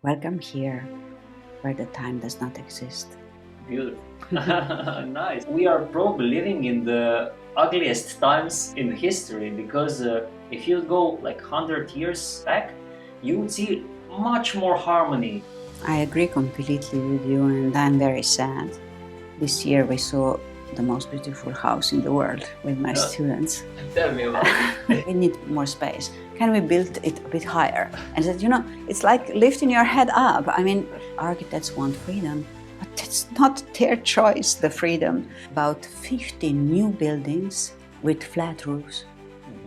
Welcome here, where the time does not exist. Beautiful. Nice. We are probably living in the ugliest times in history because if you go like 100 years back, you would see much more harmony. I agree completely with you, and I'm very sad. This year we saw the most beautiful house in the world with my students. Tell me about it. We need more space. Can we build it a bit higher? And said, it's like lifting your head up. I mean, architects want freedom, but it's not their choice, the freedom. About 50 new buildings with flat roofs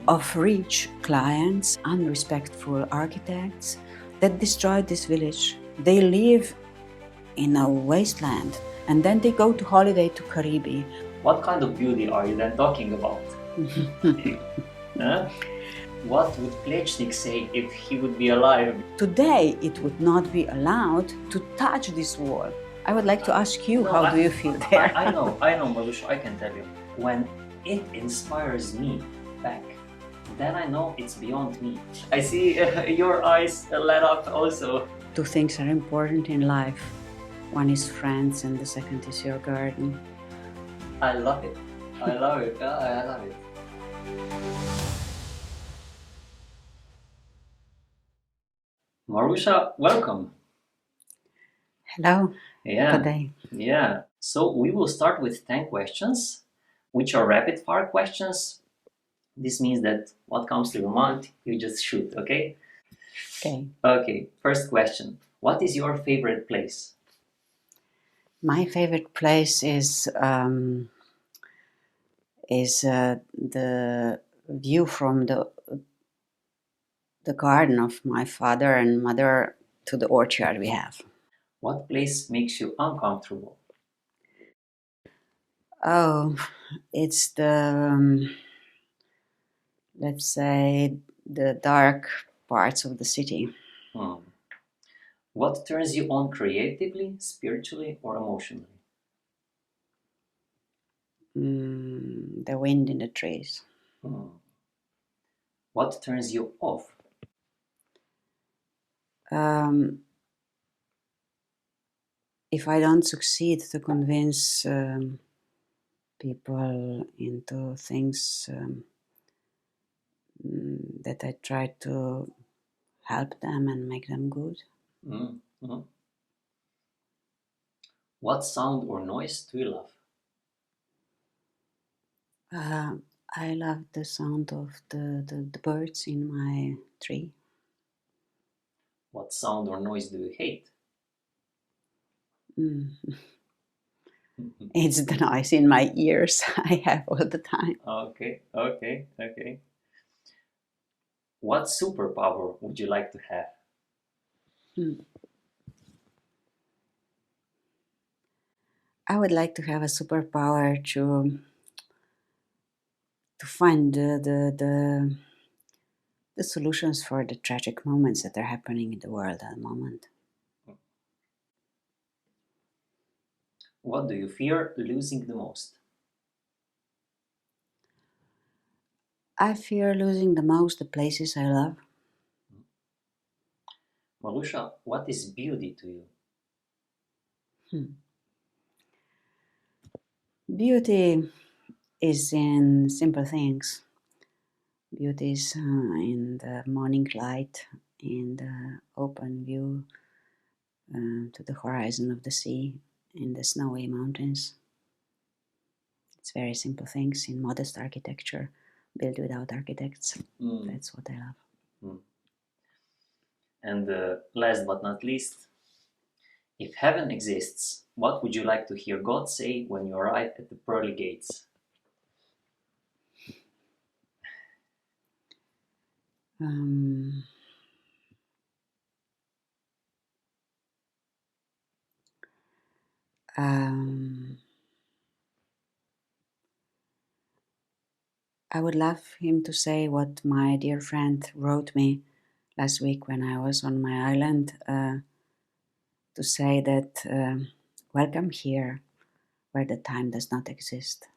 of rich clients, unrespectful architects that destroyed this village. They live in a wasteland and then they go to holiday to Caribbean. What kind of beauty are you then talking about? Huh? What would Plečnik say if he would be alive? Today, it would not be allowed to touch this wall. I would like to ask you, how do you feel there? I know, Maruša, I can tell you. When it inspires me back, then I know it's beyond me. I see your eyes light up also. Two things are important in life. One is friends and the second is your garden. I love it. I love it. I love it. Maruša, welcome. Hello. Yeah. Good day. Yeah. So we will start with 10 questions, which are rapid fire questions. This means that what comes to your mind, you just shoot, okay? Okay. Okay, first question. What is your favorite place? My favorite place is the view from the garden of my father and mother to the orchard we have. What place makes you uncomfortable? Oh, it's the, let's say, the dark parts of the city. What turns you on creatively, spiritually, or emotionally? The wind in the trees. What turns you off? If I don't succeed to convince people into things that I try to help them and make them good. What sound or noise do you love? I love the sound of the birds in my tree. What sound or noise do you hate? It's the noise in my ears I have all the time. Okay. What superpower would you like to have? I would like to have a superpower to find the solutions for the tragic moments that are happening in the world at the moment. What do you fear losing the most? I fear losing the most the places I love. Maruša, what is beauty to you? Beauty is in simple things. Beauty is in the morning light, in the open view to the horizon of the sea, in the snowy mountains. It's very simple things in modest architecture, built without architects. That's what I love. And last but not least, if heaven exists, what would you like to hear God say when you arrive at the pearly gates? I would love him to say what my dear friend wrote me last week when I was on my island, to say that welcome here, where the time does not exist.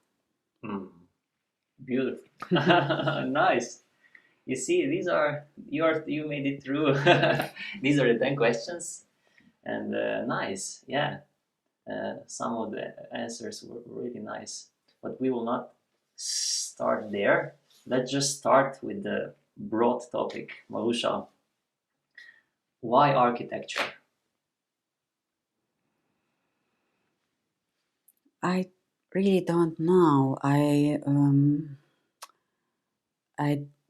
Beautiful. Nice. You see, you made it through. These are the 10 questions. And nice, yeah. Some of the answers were really nice, but we will not start there. Let's just start with the broad topic. Maruša, why architecture? I really don't know. I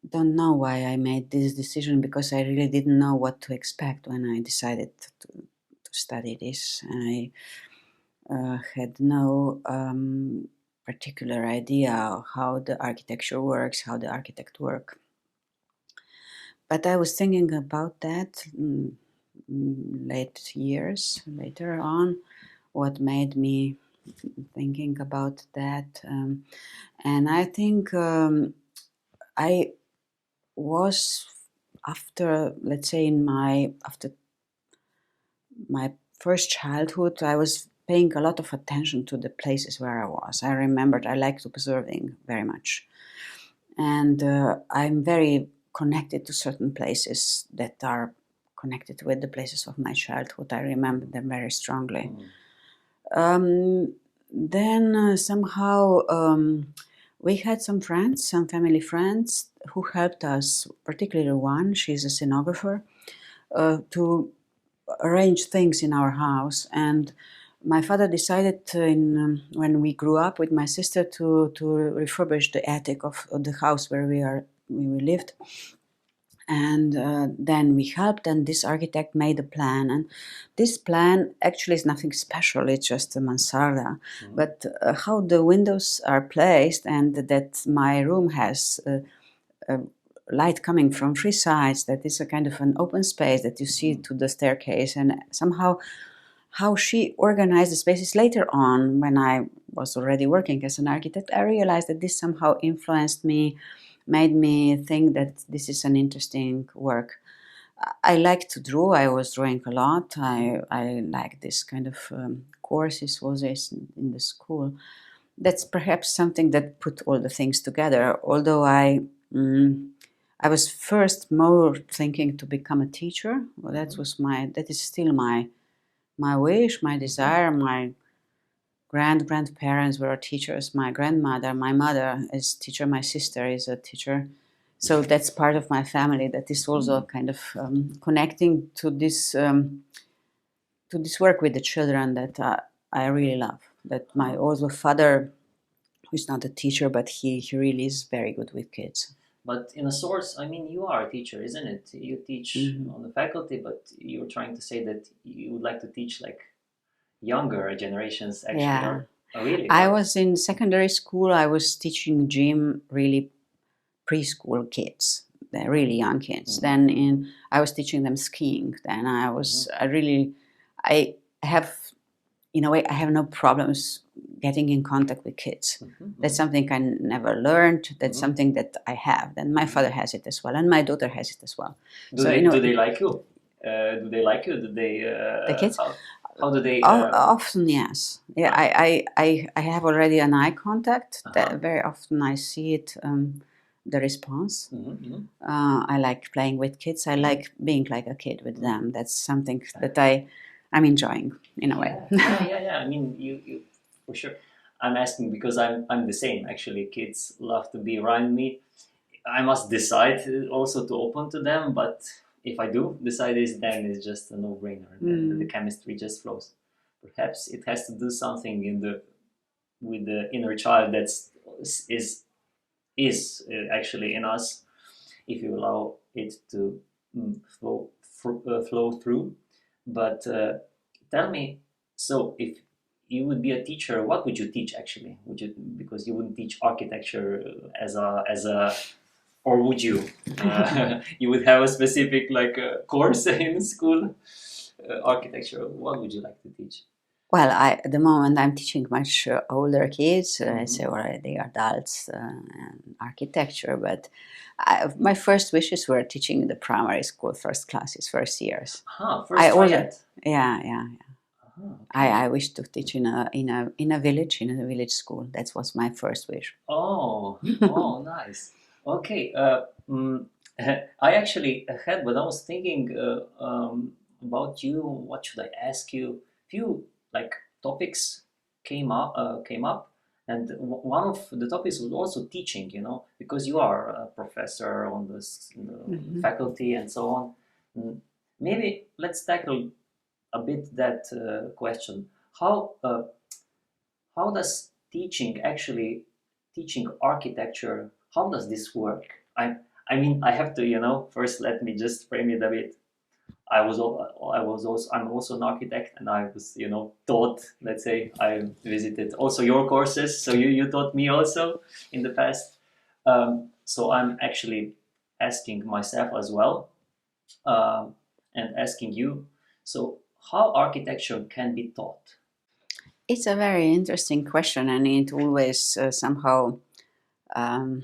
don't know why I made this decision, because I really didn't know what to expect when I decided to study this. I had no particular idea of how the architecture works, how the architect work. But I was thinking about that later on, what made me thinking about that. And I think I was, after, let's say, after my first childhood, I was paying a lot of attention to the places where I was. I remembered I liked observing very much. And I'm very connected to certain places that are connected with the places of my childhood. I remember them very strongly. Then somehow we had some friends, some family friends, who helped us, particularly one, she's a scenographer, to arrange things in our house. And my father decided when we grew up with my sister to refurbish the attic of the house where we lived. And then we helped, and this architect made a plan. And this plan actually is nothing special, it's just a mansarda. But how the windows are placed, and that my room has light coming from three sides, that is a kind of an open space that you see to the staircase, and somehow how she organized the spaces later on, when I was already working as an architect, I realized that this somehow influenced me, made me think that this is an interesting work. I like to draw. I was drawing a lot. I like this kind of courses was in the school. That's perhaps something that put all the things together. Although I was first more thinking to become a teacher. Well, that is still my wish, my desire. My grandparents were teachers. My grandmother, my mother is a teacher. My sister is a teacher. So that's part of my family. That is also kind of connecting to this work with the children that I really love. That my also father, who's not a teacher, but he really is very good with kids. But in a source, I mean, you are a teacher, isn't it? You teach on the faculty, but you're trying to say that you would like to teach like younger generations, actually. Yeah. Really? I was in secondary school. I was teaching gym, really preschool kids. They're really young kids. Then I was teaching them skiing. Then I have, in a way, I have no problems getting in contact with kids. That's something I never learned. That's something that I have. Then my father has it as well, and my daughter has it as well. Do they like you? Do they like you? Do they? The kids? How do they? Often, yes. Yeah, I have already an eye contact. That very often I see it. The response. I like playing with kids. I like being like a kid with them. That's something that I'm enjoying in a way. Yeah. I mean, you for sure. I'm asking because I'm the same. Actually, kids love to be around me. I must decide also to open to them, but if I do decide this, then it's just a no-brainer. Then the chemistry just flows. Perhaps it has to do something with the inner child is actually in us, if you allow it to flow through. But tell me, so if you would be a teacher, what would you teach actually? Would you, because you wouldn't teach architecture as a or would you? You would have a specific course in school, architecture. What would you like to teach? Well, at the moment I'm teaching much older kids, say already adults, and architecture. But my first wishes were teaching the primary school first classes, first years. Yeah. Okay. I wish to teach in a village school. That was my first wish. Oh, nice. Okay. I actually had, but I was thinking about you. What should I ask you? Few like topics came up, and one of the topics was also teaching. Because you are a professor on the faculty and so on. Maybe let's tackle a bit that question. How does teaching architecture, how does this work? I mean, I have to, first let me just frame it a bit. I'm also an architect, and I was, taught, let's say, I visited also your courses, so you taught me also in the past. So I'm actually asking myself as well, and asking you, so how architecture can be taught? It's a very interesting question, and it always somehow um,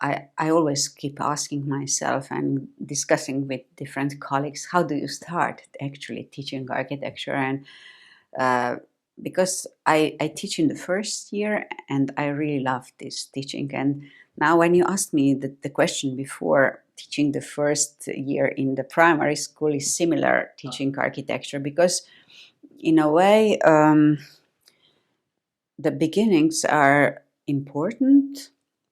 I always keep asking myself and discussing with different colleagues, how do you start actually teaching architecture? And because I teach in the first year, and I really love this teaching. And now when you asked me the question before, teaching the first year in the primary school is similar teaching architecture, because in a way the beginnings are important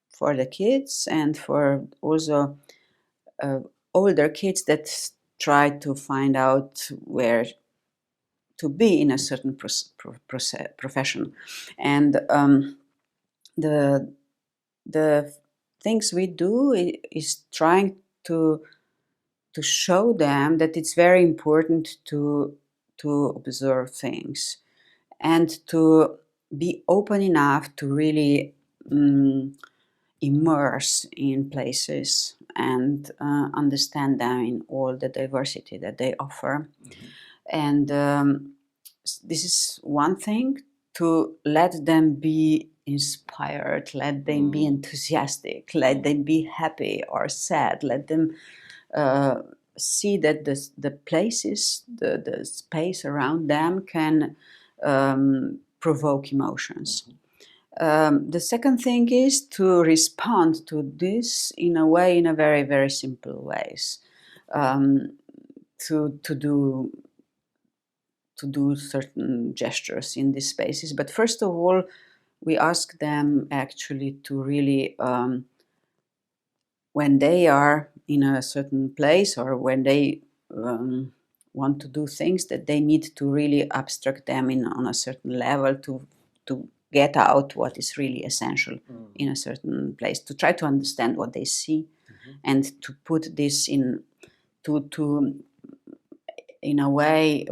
for the kids and for also older kids that try to find out where to be in a certain profession. And the things we do is trying to show them that it's very important to observe things and to be open enough to really immerse in places and understand them in all the diversity that they offer. And this is one thing, to let them be inspired, let them be enthusiastic, let them be happy or sad, let them see that the places, the space around them can provoke emotions. The second thing is to respond to this in a very, very simple ways. To do certain gestures in these spaces. But first of all, we ask them actually to really, when they are in a certain place or when they want to do things, that they need to really abstract them on a certain level to get out what is really essential in a certain place, to try to understand what they see and to put this in a way,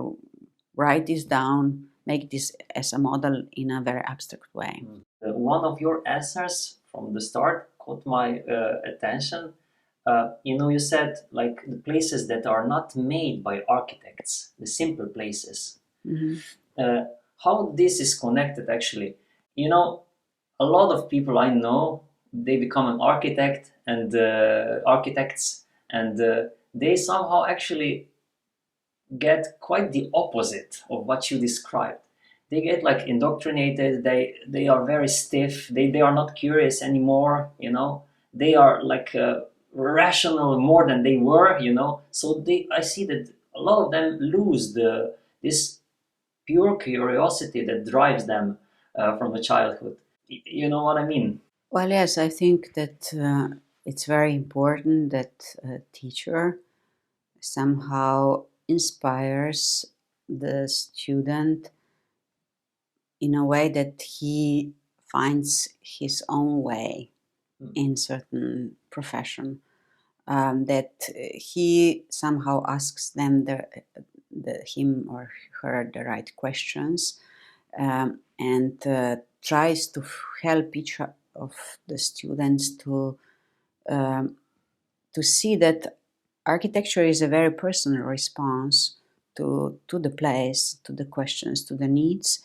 write this down, make this as a model in a very abstract way. One of your answers from the start caught my attention. You said like the places that are not made by architects, the simple places. How this is connected actually? A lot of people I know, they become an architect and architects, and they somehow actually get quite the opposite of what you described. They get like indoctrinated, they are very stiff, they are not curious anymore, they are like rational more than they were, so I see that a lot of them lose this pure curiosity that drives them from a childhood. You know what I mean? Well, yes, I think that it's very important that a teacher somehow inspires the student in a way that he finds his own way in certain profession, that he somehow asks them him or her the right questions, and tries to help each of the students to see that architecture is a very personal response to the place, to the questions, to the needs,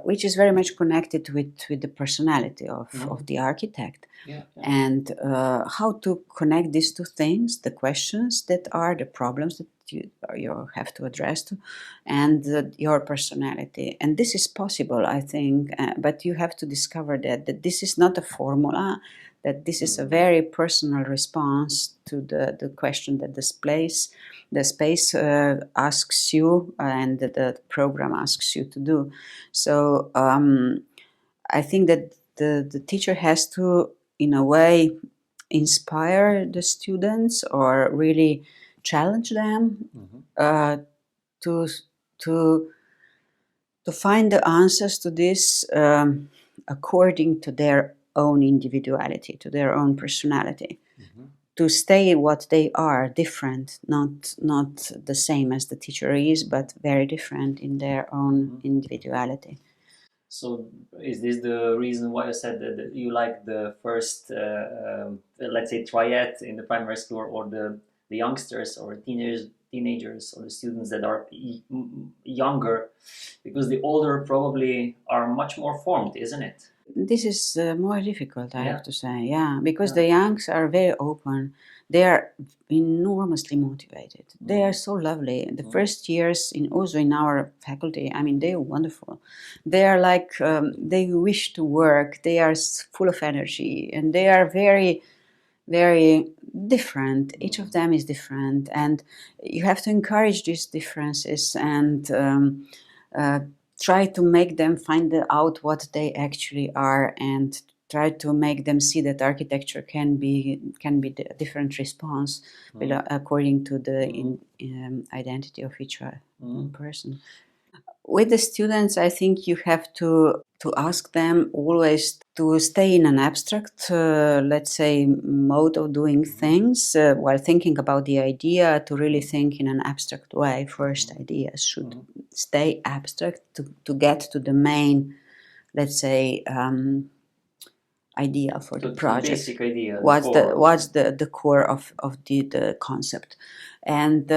which is very much connected with the personality of the architect. Yeah. And how to connect these two things, the questions that are the problems that you have to address to, and your personality. And this is possible, I think, but you have to discover that this is not a formula, that this is a very personal response to the question that the space asks you and the program asks you to do. So I think that the teacher has to, in a way, inspire the students or really challenge them to find the answers to this according to their own individuality, to their own personality, to stay what they are, different, not the same as the teacher is, but very different in their own individuality. So is this the reason why you said that you like the first, let's say, triad in the primary school, or the youngsters or teenagers or the students that are younger, because the older probably are much more formed, isn't it? This is more difficult, I have to say, because the youngs are very open. They are enormously motivated. They are so lovely. The first years also in our faculty, I mean, they are wonderful. They are like, they wish to work. They are full of energy, and they are very, very different. Each of them is different, and you have to encourage these differences and try to make them find out what they actually are, and try to make them see that architecture can be a different response according to the identity of each person. With the students, I think you have to ask them always to stay in an abstract, let's say, mode of doing things while thinking about the idea, to really think in an abstract way. First, ideas should stay abstract to get to the main, let's say, idea for the project. The basic idea. What's the core of the concept, and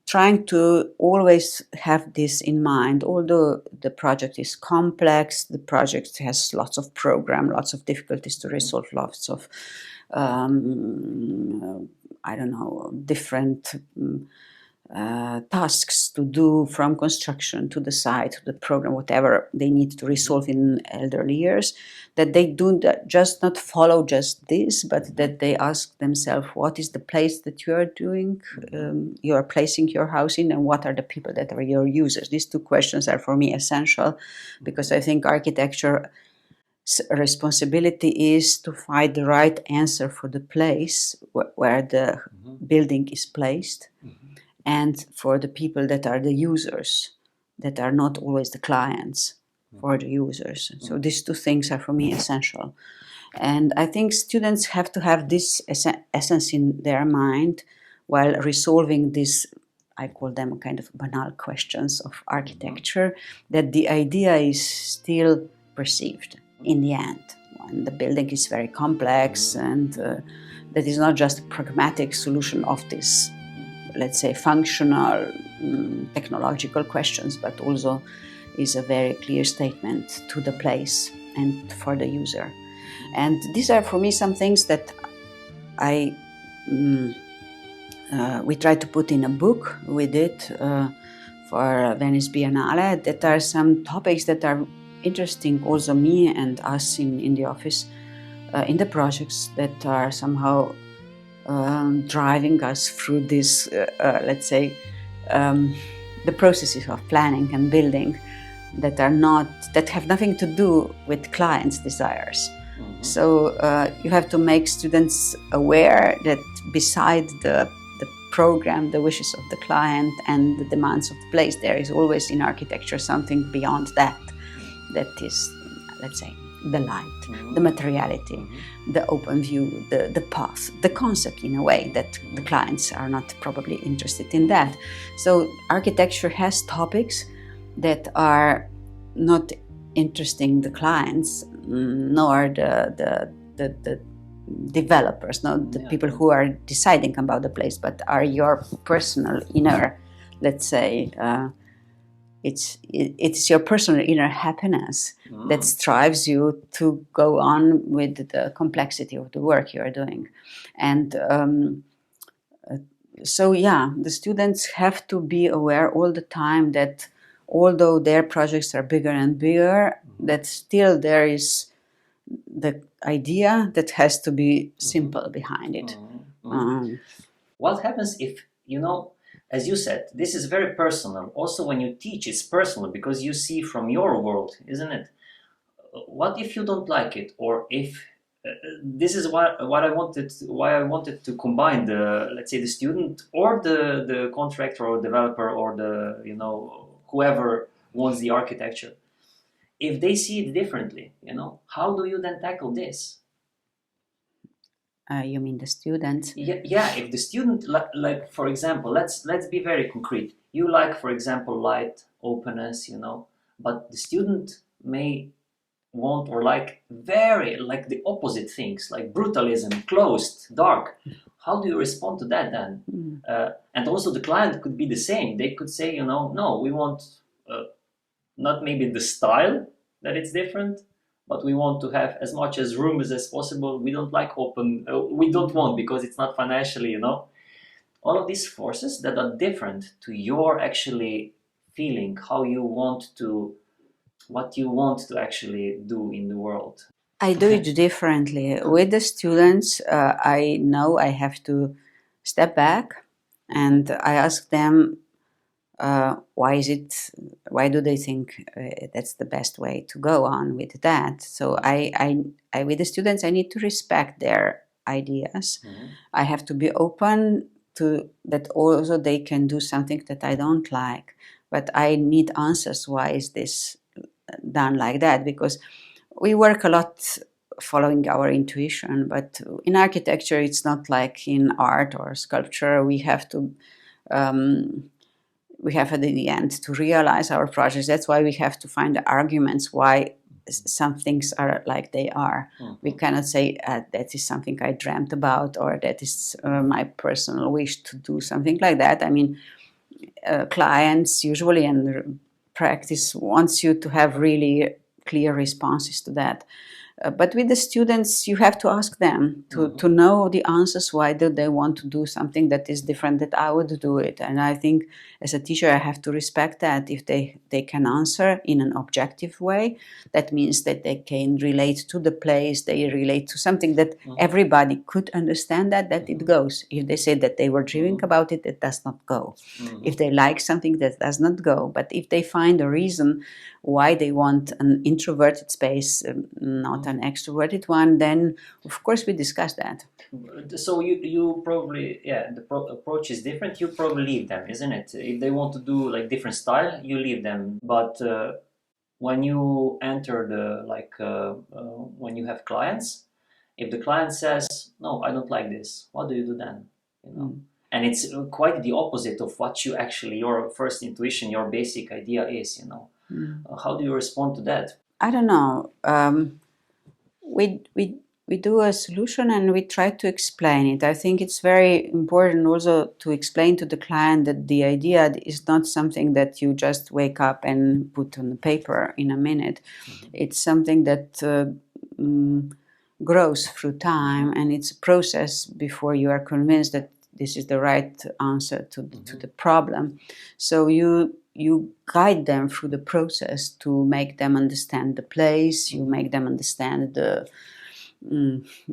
trying to always have this in mind. Although the project is complex, the project has lots of program, lots of difficulties to resolve, lots of different tasks to do, from construction to the site, to the program, whatever they need to resolve in elderly years, that they do just not follow just this, but that they ask themselves, what is the place that you are doing, you are placing your house in, and what are the people that are your users? These two questions are for me essential, because I think architecture responsibility is to find the right answer for the place where the building is placed, and for the people that are the users, that are not always the clients, for the users. So these two things are for me essential. And I think students have to have this essence in their mind while resolving these, I call them kind of banal questions of architecture, that the idea is still perceived in the end. When the building is very complex, and that is not just a pragmatic solution of this, let's say, functional, technological questions, but also is a very clear statement to the place and for the user. And these are for me some things that we try to put in a book we did for Venice Biennale, that are some topics that are interesting also me and us in the office, in the projects, that are somehow driving us through this, let's say, the processes of planning and building that have nothing to do with clients' desires. So you have to make students aware that beside the program, the wishes of the client and the demands of the place, there is always in architecture something beyond that. That is, let's say, the light, the materiality, the open view, the path, the concept, in a way that the clients are not probably interested in that. So architecture has topics that are not interesting the clients, nor the developers, the people who are deciding about the place, but are your personal inner, let's say, it's your personal inner happiness that strives you to go on with the complexity of the work you are doing. And the students have to be aware all the time that although their projects are bigger and bigger, that still there is the idea that has to be simple behind it. What happens if, as you said, this is very personal. Also, when you teach, it's personal because you see from your world, isn't it? What if you don't like it, or if this is why I wanted to combine the, let's say, the student or the contractor or developer or the whoever wants the architecture. If they see it differently, how do you then tackle this? You mean the student? Yeah. If the student, like for example, let's be very concrete. You like, for example, light, openness, but the student may want or like very like the opposite things, like brutalism, closed, dark. How do you respond to that then? And also the client could be the same. They could say, no, we want not maybe the style that it's different, but we want to have as much as room as possible. We don't like open, we don't want because it's not financially, all of these forces that are different to your actually feeling, how you want to, what you want to actually do in the world. I do it differently. With the students, I know I have to step back and I ask them, why do they think that's the best way to go on with that? So I with the students, I need to respect their ideas. I have to be open to that. Also, they can do something that I don't like, but I need answers. Why is this done like that? Because we work a lot following our intuition, but in architecture, it's not like in art or sculpture. We have to at the end to realize our projects. That's why we have to find the arguments why some things are like they are. We cannot say that is something I dreamt about, or that is my personal wish to do something like that. I mean, clients usually and practice wants you to have really clear responses to that. But with the students, you have to ask them to know the answers. Why do they want to do something that is different that I would do it? And I think as a teacher, I have to respect that. If they can answer in an objective way, that means that they can relate to the place, they relate to something that everybody could understand, that it goes. If they say that they were dreaming about it, it does not go. If they like something, that does not go. But if they find a reason why they want an introverted space, not an extroverted one, then of course we discuss that. So you probably, the approach is different. You probably leave them, isn't it? If they want to do like different style, you leave them. But when you enter when you have clients, if the client says, no, I don't like this, what do you do then? And it's quite the opposite of what you actually, your first intuition, your basic idea is, How do you respond to that? I don't know. We do a solution and we try to explain it. I think it's very important also to explain to the client that the idea is not something that you just wake up and put on the paper in a minute. It's something that grows through time, and it's a process before you are convinced that this is the right answer to the problem. So you guide them through the process to make them understand the place, you make them understand the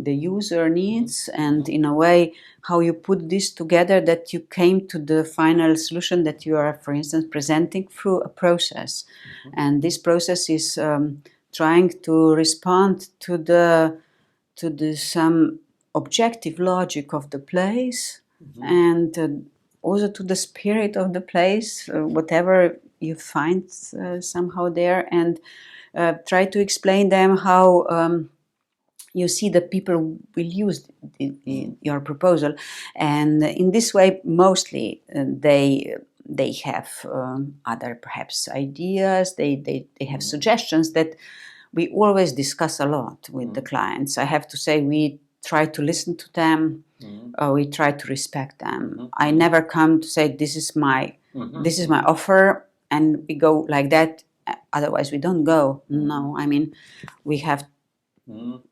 user needs, and in a way how you put this together that you came to the final solution that you are, for instance, presenting through a process. And this process is trying to respond to some objective logic of the place, and also to the spirit of the place, whatever you find somehow there, and try to explain them how you see that people will use your proposal. And in this way, mostly they have other perhaps ideas, they have suggestions that we always discuss a lot with the clients. I have to say we try to listen to them. We try to respect them. I never come to say this is my offer and we go like that. Otherwise, we don't go. No, I mean, we have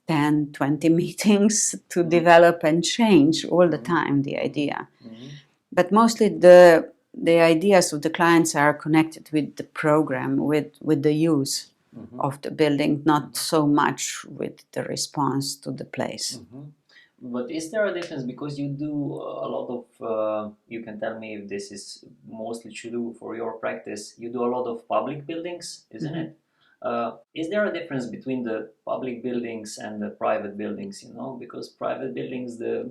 10, 20 meetings to develop and change all the time the idea. But mostly the ideas of the clients are connected with the program, with the use. of the building, not so much with the response to the place. But is there a difference, because you do a lot of, you can tell me if this is mostly true for your practice, you do a lot of public buildings, isn't it? Is there a difference between the public buildings and the private buildings, because private buildings, the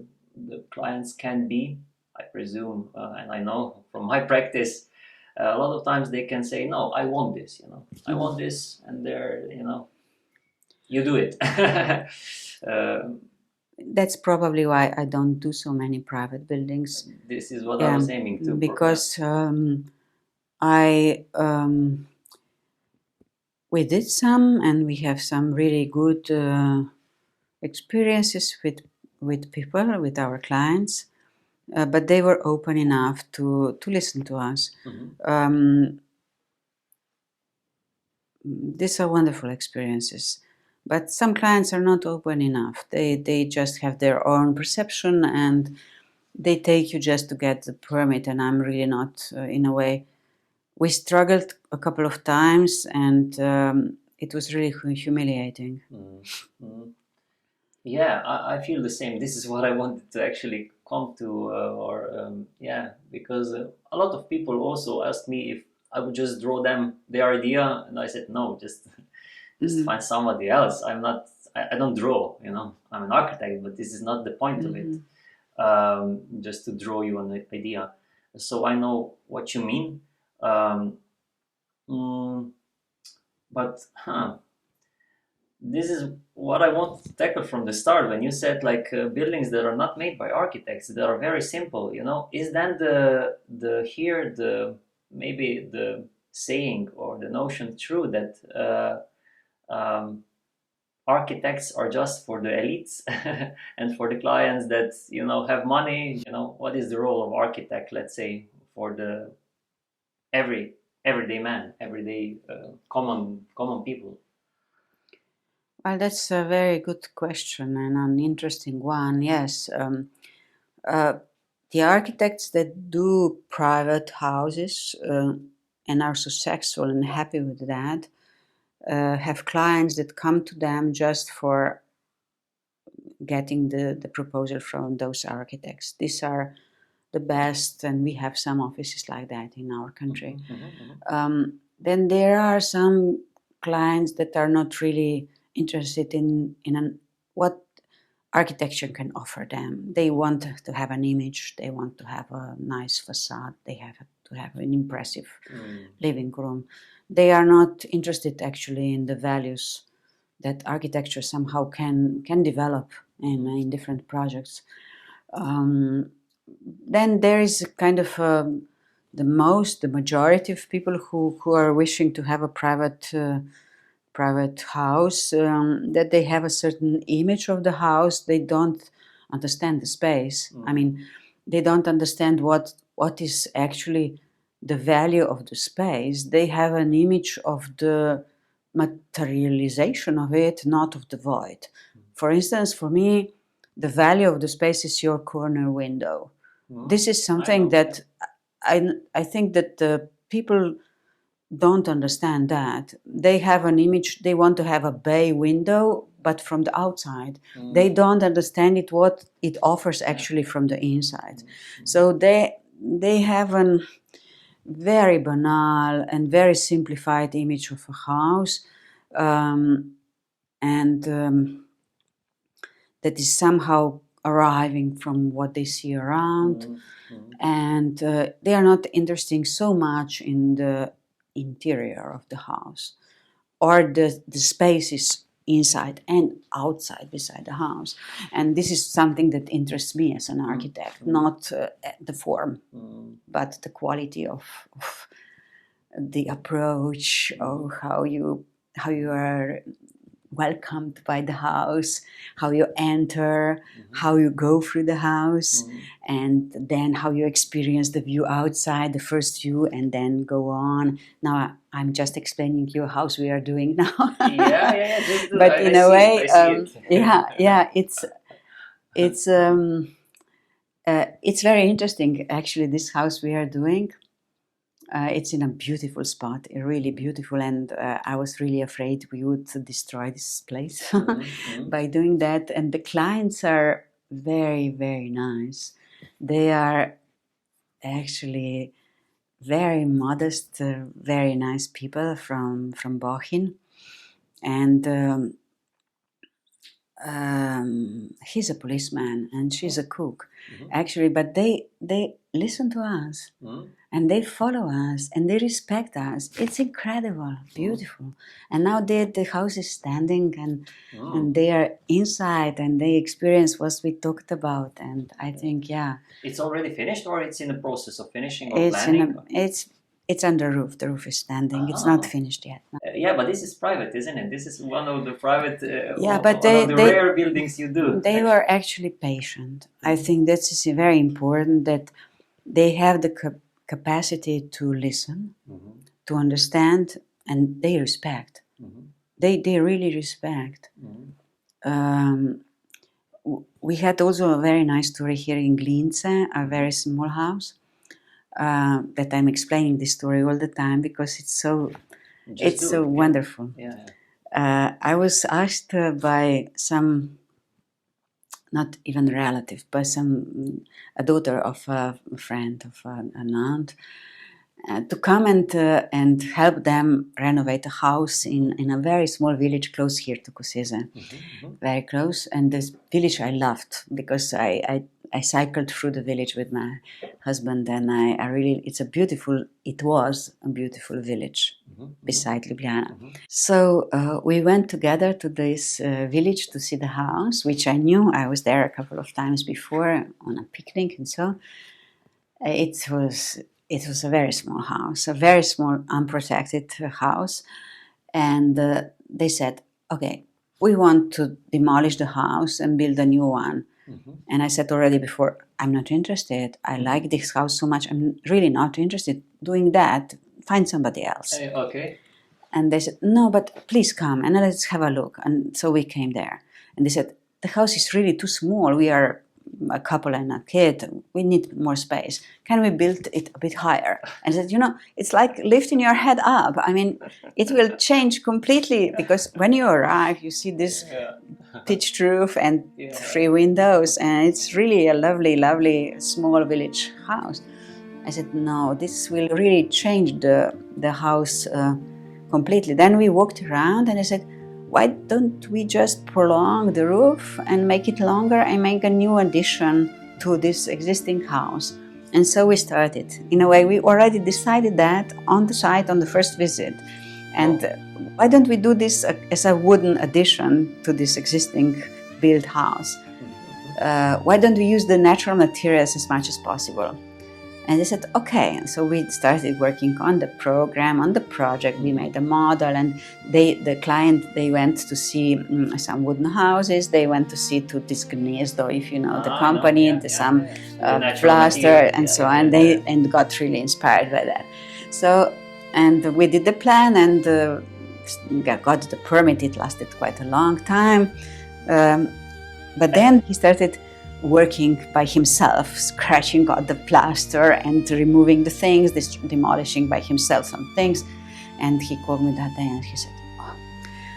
clients can be, I presume, and I know from my practice, a lot of times they can say, no, I want this, I want this, and they're, you do it. That's probably why I don't do so many private buildings. This is what I was aiming to. Because we did some, and we have some really good experiences with people, with our clients, but they were open enough to listen to us. These are wonderful experiences. But some clients are not open enough. They just have their own perception, and they take you just to get the permit, and I'm really not, in a way. We struggled a couple of times, and it was really humiliating. Yeah, I feel the same. This is what I wanted to actually come to, because a lot of people also asked me if I would just draw them their idea, and I said, no, just find somebody else. I don't draw, I'm an architect, but this is not the point of it, just to draw you an idea. So I know what you mean. But this is what I want to tackle from the start, when you said buildings that are not made by architects, that are very simple, is then maybe the saying or the notion true that architects are just for the elites and for the clients that have money? What is the role of architect, let's say, for the everyday man, everyday common people? Well, that's a very good question and an interesting one. Yes, the architects that do private houses and are successful and happy with that have clients that come to them just for getting the proposal from those architects. These are the best, and we have some offices like that in our country. Then there are some clients that are not really interested in what architecture can offer them. They want to have an image, they want to have a nice facade, they have to have an impressive living room. They are not interested actually in the values that architecture somehow can develop in different projects. Then there is kind of the majority of people who are wishing to have a private house, that they have a certain image of the house. They don't understand the space. I mean, they don't understand what is actually the value of the space. They have an image of the materialization of it, not of the void. For instance, for me, the value of the space is your corner window. This is something that I think that the people don't understand that. They have an image, they want to have a bay window, but from the outside. They don't understand what it offers actually from the inside. So they have a very banal and very simplified image of a house, and that is somehow arriving from what they see around. And they are not interested so much in the interior of the house or the spaces inside and outside beside the house. And this is something that interests me as an architect, not the form, but the quality of the approach, of how you are welcomed by the house, how you enter, how you go through the house, and then how you experience the view outside, the first view, and then go on. Now I'm just explaining you a house we are doing now. But in a way, it's very interesting actually, this house we are doing. It's in a beautiful spot, really beautiful, and I was really afraid we would destroy this place by doing that. And the clients are very, very nice. They are actually very modest, very nice people from Bohin, and he's a policeman and she's a cook, actually. But they listen to us. And they follow us and they respect us. It's incredible, beautiful. And now the house is standing and they are inside and they experience what we talked about. And I think, yeah. It's already finished, or it's in the process of finishing or planning? It's on the roof. The roof is standing. It's not finished yet. No. Yeah, but this is private, isn't it? This is one of the private, but one of the rare buildings you do. They were actually patient. I think that is very important, that they have the capacity to listen, to understand, and they respect. They really respect. We had also a very nice story here in Glince, a very small house, that I'm explaining this story all the time because it's so wonderful. I was asked by some, not even relative, but a daughter of a friend, of an aunt, to come and help them renovate a house in a very small village close here to Koseze, very close. And this village I loved because I cycled through the village with my husband, and I really, it was a beautiful village beside Ljubljana. So we went together to this village to see the house, which I knew. I was there a couple of times before on a picnic, and so it was a very small house, a very small unprotected house. And they said, okay, we want to demolish the house and build a new one. And I said already before, I'm not interested. I like this house so much. I'm really not interested doing that. Find somebody else. Okay. And they said, no, but please come and let's have a look. And so we came there. And they said, the house is really too small. We are a couple and a kid. We need more space. Can we build it a bit higher? And I said, it's like lifting your head up. I mean, it will change completely, because when you arrive, you see this pitched roof and 3 windows, and it's really a lovely, lovely small village house. I said, no, this will really change the house completely. Then we walked around and I said, why don't we just prolong the roof and make it longer and make a new addition to this existing house? And so we started. In a way, we already decided that on the site, on the first visit. And why don't we do this as a wooden addition to this existing built house? Why don't we use the natural materials as much as possible? And they said, okay. And so we started working on the program, on the project. We made a model, and the client, they went to see some wooden houses. They went to see to this Gnezdo, if you know the company, some plaster and so on. And got really inspired by that. So, and we did the plan and got the permit. It lasted quite a long time. But then he started working by himself, scratching out the plaster and removing the things, demolishing by himself some things. And he called me that day and he said, oh,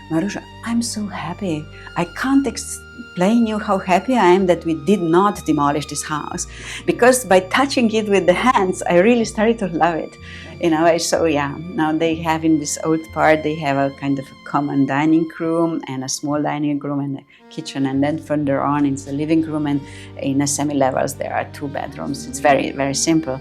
Maruša, I'm so happy. I can't explain you how happy I am that we did not demolish this house, because by touching it with the hands, I really started to love it. In a way, so yeah, now they have in this old part, they have a kind of a common dining room and a small dining room and a kitchen, and then further on it's a living room, and in a semi-levels there are 2 bedrooms. It's very, very simple.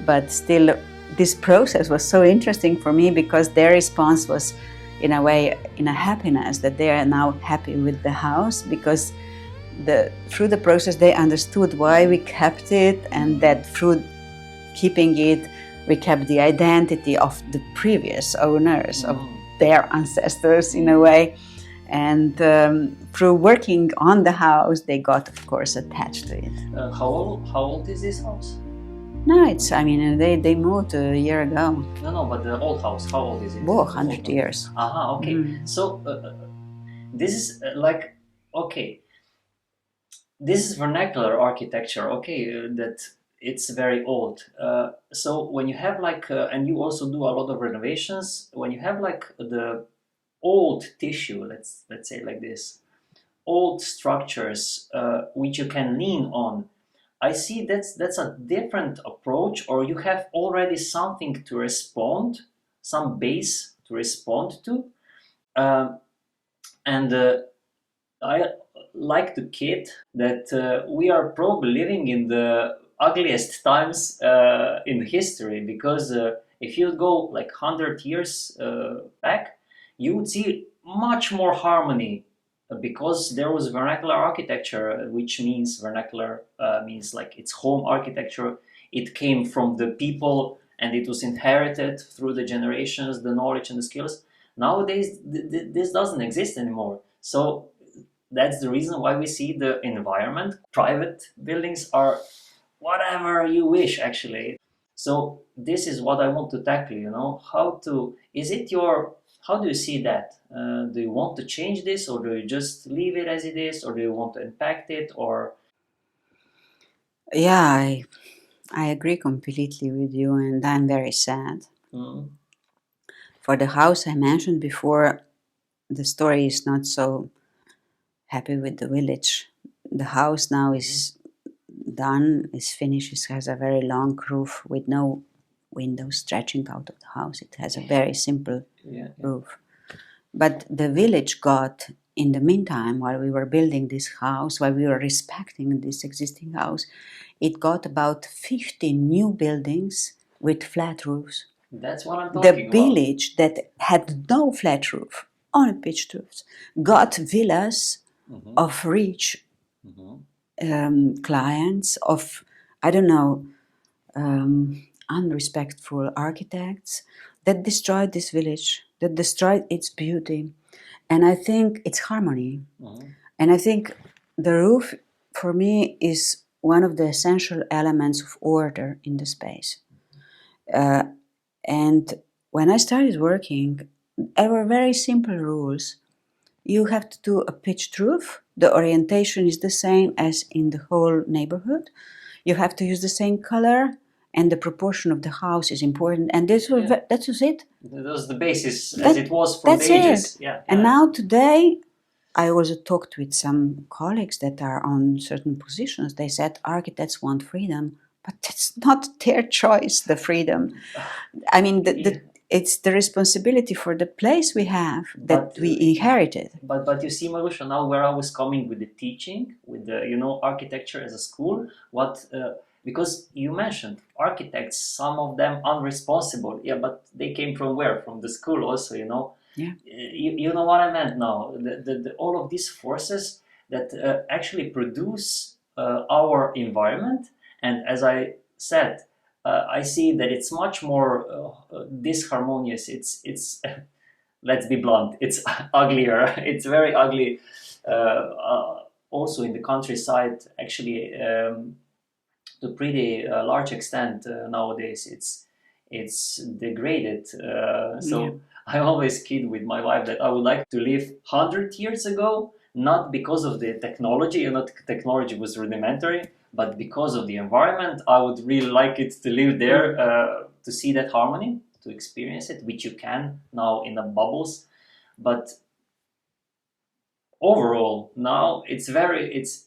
But still, this process was so interesting for me because their response was, in a way, in a happiness that they are now happy with the house, because through the process they understood why we kept it, and that through keeping it, we kept the identity of the previous owners, of their ancestors in a way. And through working on the house, they got, of course, attached to it. How old is this house? No, they moved a year ago. No, but the old house, how old is it? 100 years. Aha, okay. So this is okay. This is vernacular architecture, okay, that it's very old. So when you have like, and you also do a lot of renovations, when you have like the old tissue, let's say like this, old structures which you can lean on, I see that's a different approach, or you have already something to respond, some base to respond to. Um, and I like to kid that we are probably living in the ugliest times in history, because if you go like 100 years back, you would see much more harmony, because there was vernacular architecture, which means vernacular means like it's home architecture. It came from the people and it was inherited through the generations, the knowledge and the skills. Nowadays, this doesn't exist anymore. So that's the reason why we see the environment. Private buildings are whatever you wish, actually. So this is what I want to tackle, how to, is it your, how do you see that? Do you want to change this, or do you just leave it as it is, or do you want to impact it, or? Yeah, I agree completely with you, and I'm very sad. For the house I mentioned before, the story is not so happy with the village. The house now is done, is finished. It has a very long roof with no windows stretching out of the house. It has a very simple roof. But the village got, in the meantime, while we were building this house, while we were respecting this existing house, it got about 50 new buildings with flat roofs. That's what I'm talking about. The village that had no flat roof, only pitched roofs, got villas of rich clients, of, I don't know, unrespectful architects that destroyed this village, that destroyed its beauty. And I think it's harmony. And I think the roof, for me, is one of the essential elements of order in the space. And when I started working, there were very simple rules. You have to do a pitched roof. The orientation is the same as in the whole neighborhood. You have to use the same color, and the proportion of the house is important. And that was it. That was the basis, as it was from the ages. Yeah. And now today, I also talked with some colleagues that are on certain positions. They said architects want freedom, but it's not their choice, the freedom. I mean, it's the responsibility for the place we have that we inherited. But you see, Maruša, now where I was coming with the teaching, with the architecture as a school, because you mentioned architects, some of them unresponsible. Yeah, but they came from where? From the school also, Yeah. You know what I meant now. All of these forces that actually produce our environment, and as I said, I see that it's much more disharmonious. It's let's be blunt. It's uglier. It's very ugly. Also in the countryside, actually, to pretty large extent nowadays, it's degraded. So I always kid with my wife that I would like to live 100 years ago, not because of the technology, technology was rudimentary, but because of the environment. I would really like it to live there, to see that harmony, to experience it, which you can now in the bubbles. But overall, now it's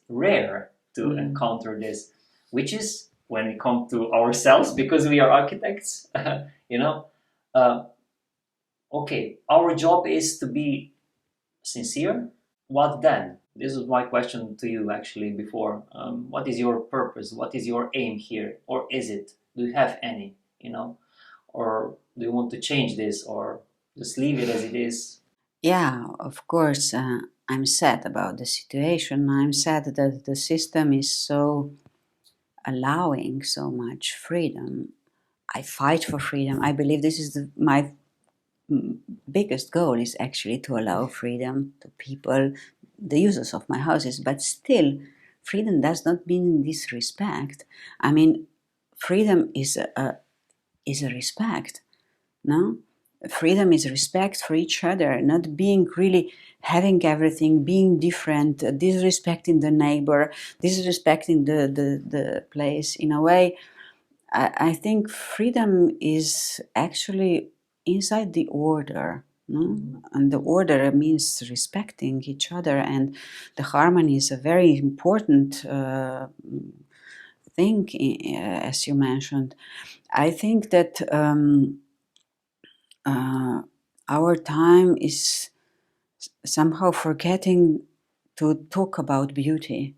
rare to encounter this, which is when we come to ourselves, because we are architects, okay, our job is to be sincere. What then? This is my question to you actually before. What is your purpose? What is your aim here? Or is it? Do you have any, Or do you want to change this, or just leave it as it is? Yeah, of course. I'm sad about the situation. I'm sad that the system is so allowing so much freedom. I fight for freedom. I believe this is my biggest goal is actually to allow freedom to people, the users of my houses. But still, freedom does not mean disrespect. I mean, freedom is a respect. No, freedom is respect for each other, not being really having everything, being different, disrespecting the neighbor, disrespecting the place. In a way, I think freedom is actually inside the order. No? And the order means respecting each other, and the harmony is a very important thing, as you mentioned. I think that our time is somehow forgetting to talk about beauty.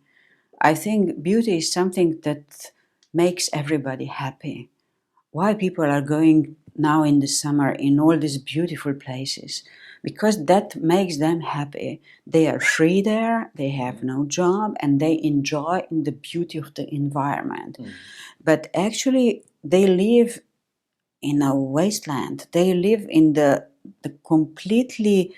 I think beauty is something that makes everybody happy. Why people are going now in the summer in all these beautiful places? Because that makes them happy. They are free there, they have no job, and they enjoy in the beauty of the environment. But actually, they live in a wasteland. They live in the completely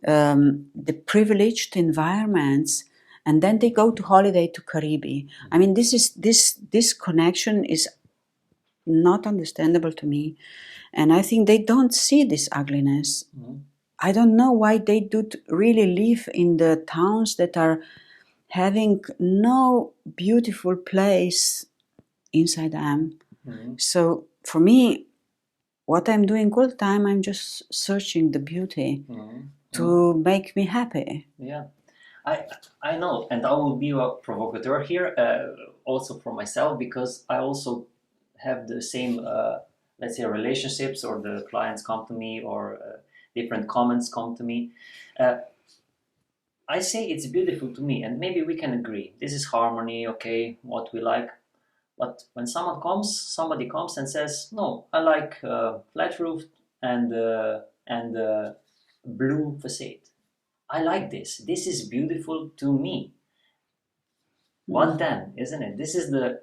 the privileged environments, and then they go to holiday to Caribbean. I mean, this connection is not understandable to me, and I think they don't see this ugliness. I don't know why they do really live in the towns that are having no beautiful place inside them. So for me, what I'm doing all the time, I'm just searching the beauty to make me happy. Yeah, I know, and I will be a provocateur here, also for myself, because I also have the same, let's say, relationships, or the clients come to me, or different comments come to me. I say it's beautiful to me, and maybe we can agree. This is harmony, okay, what we like. But when somebody comes and says, "No, I like flat roof and blue facade. I like this. This is beautiful to me." What then, isn't it? This is the.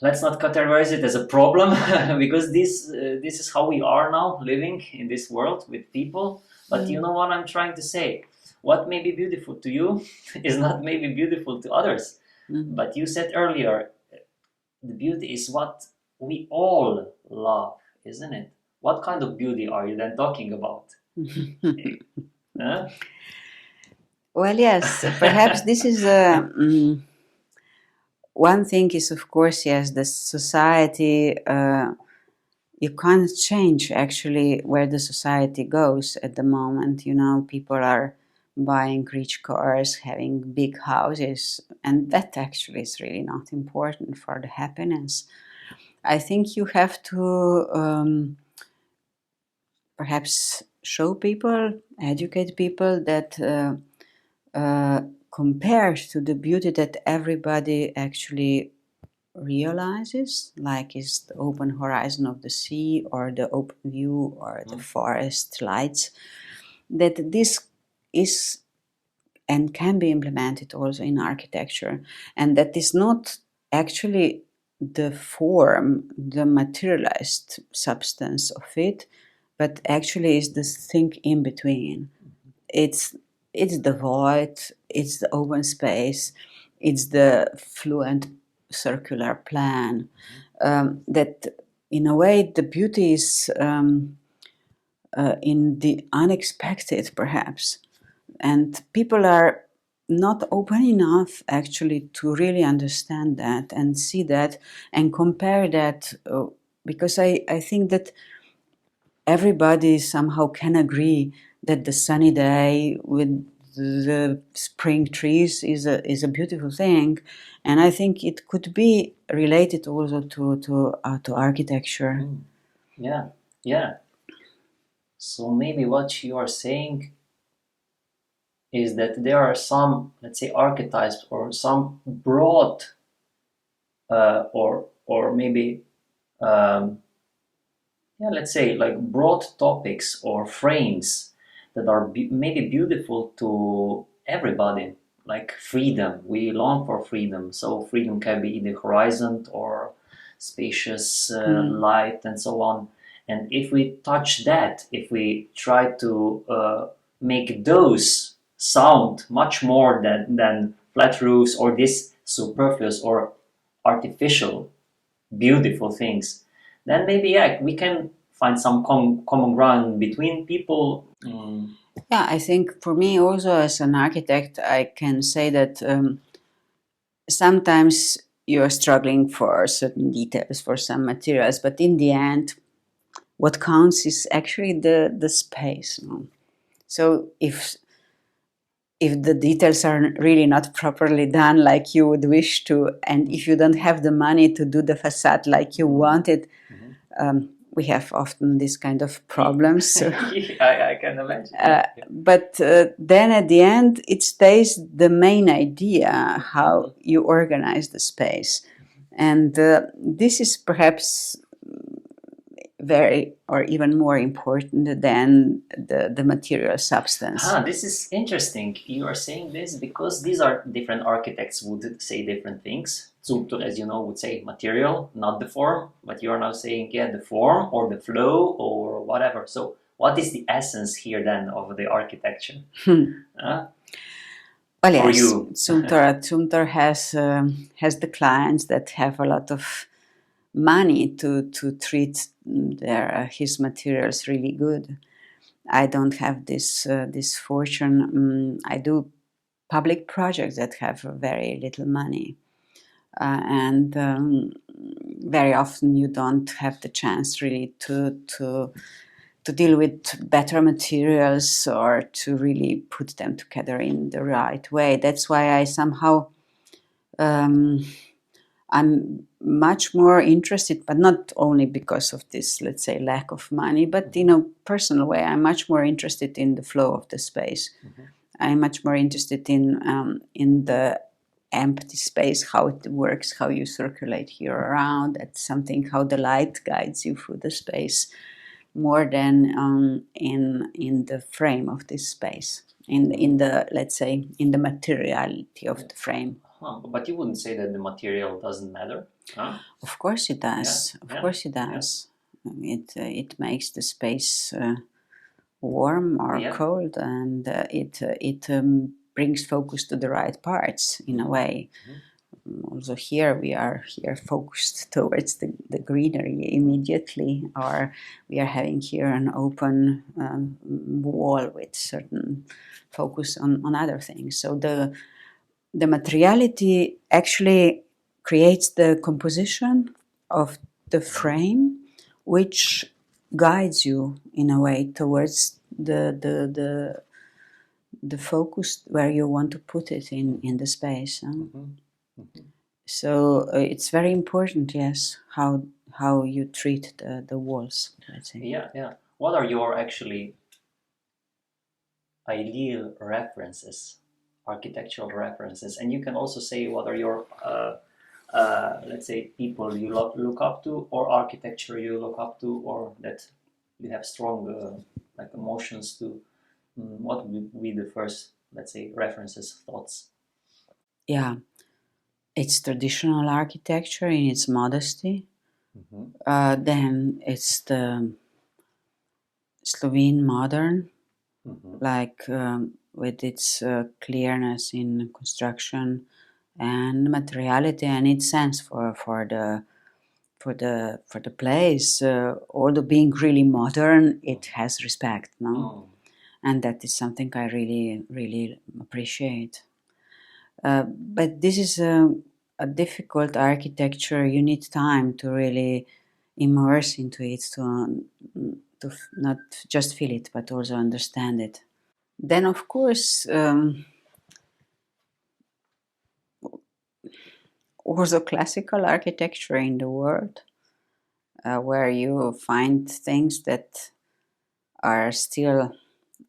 Let's not categorize it as a problem because this is how we are now living in this world with people. But you know what I'm trying to say? What may be beautiful to you is not maybe beautiful to others. But you said earlier, the beauty is what we all love, isn't it? What kind of beauty are you then talking about? Huh? Well, yes, perhaps this is one thing is, of course, yes, the society, you can't change actually where the society goes at the moment. You know, people are buying rich cars, having big houses, and that actually is really not important for the happiness. I think you have to perhaps show people, educate people that compared to the beauty that everybody actually realizes, like is the open horizon of the sea, or the open view, or the forest lights, that this is and can be implemented also in architecture, and that is not actually the form, the materialized substance of it, but actually is the thing in between. It's the void, it's the open space, it's the fluent circular plan. That in a way the beauty is in the unexpected, perhaps. And people are not open enough actually to really understand that and see that and compare that, because I think that everybody somehow can agree that the sunny day with the spring trees is a beautiful thing, and I think it could be related also to architecture. Yeah, yeah. So maybe what you are saying is that there are some, let's say, archetypes or some broad, or maybe, yeah, let's say like broad topics or frames that are maybe beautiful to everybody, like freedom. We long for freedom, so freedom can be in the horizon or spacious light and so on. And if we touch that, if we try to make those sound much more than flat roofs or this superfluous or artificial beautiful things, then maybe, yeah, we can find some common ground between people. Yeah, I think for me also as an architect, I can say that sometimes you're struggling for certain details, for some materials, but in the end, what counts is actually the space. No? So if the details are really not properly done like you would wish to, and if you don't have the money to do the facade like you wanted, we have often this kind of problems. I can imagine. But then at the end, it stays the main idea, how you organize the space. And this is perhaps very or even more important than the material substance. This is interesting. You are saying this because these are different architects would say different things. Zumthor, as you know, would say material, not the form. But you are now saying, yeah, the form or the flow or whatever. So what is the essence here then of the architecture? Well, for yes, you. Zumthor has the clients that have a lot of money to treat his materials really good. I don't have this fortune. I do public projects that have very little money, and very often you don't have the chance really to deal with better materials or to really put them together in the right way. That's why I somehow I'm much more interested, but not only because of this, let's say, lack of money, but in a personal way, I'm much more interested in the flow of the space. I'm much more interested in the empty space, how it works, how you circulate here around. That's something, how the light guides you through the space, more than in the frame of this space, in the, let's say, in the materiality of the frame. But you wouldn't say that the material doesn't matter? Huh? Of course it does. Yeah. Of course it does. It makes the space warm or cold, and it brings focus to the right parts in a way. Also here we are focused towards the greenery immediately, or we are having here an open wall with certain focus on other things. So the materiality actually creates the composition of the frame, which guides you in a way towards the focus where you want to put it in the space. So it's very important, yes, how you treat the walls, let's say. Yeah. What are your actually ideal references, architectural references? And you can also say what are your let's say people you look up to, or architecture you look up to, or that you have strong like emotions to. What would be the first, let's say, references, thoughts? Yeah, it's traditional architecture in its modesty. Then it's the Slovene modern, like with its clearness in construction and materiality and its sense for the place. Although being really modern, it has respect, no? And that is something I really, really appreciate. But this is a difficult architecture. You need time to really immerse into it, to not just feel it, but also understand it. Then, of course, also classical architecture in the world, where you find things that are still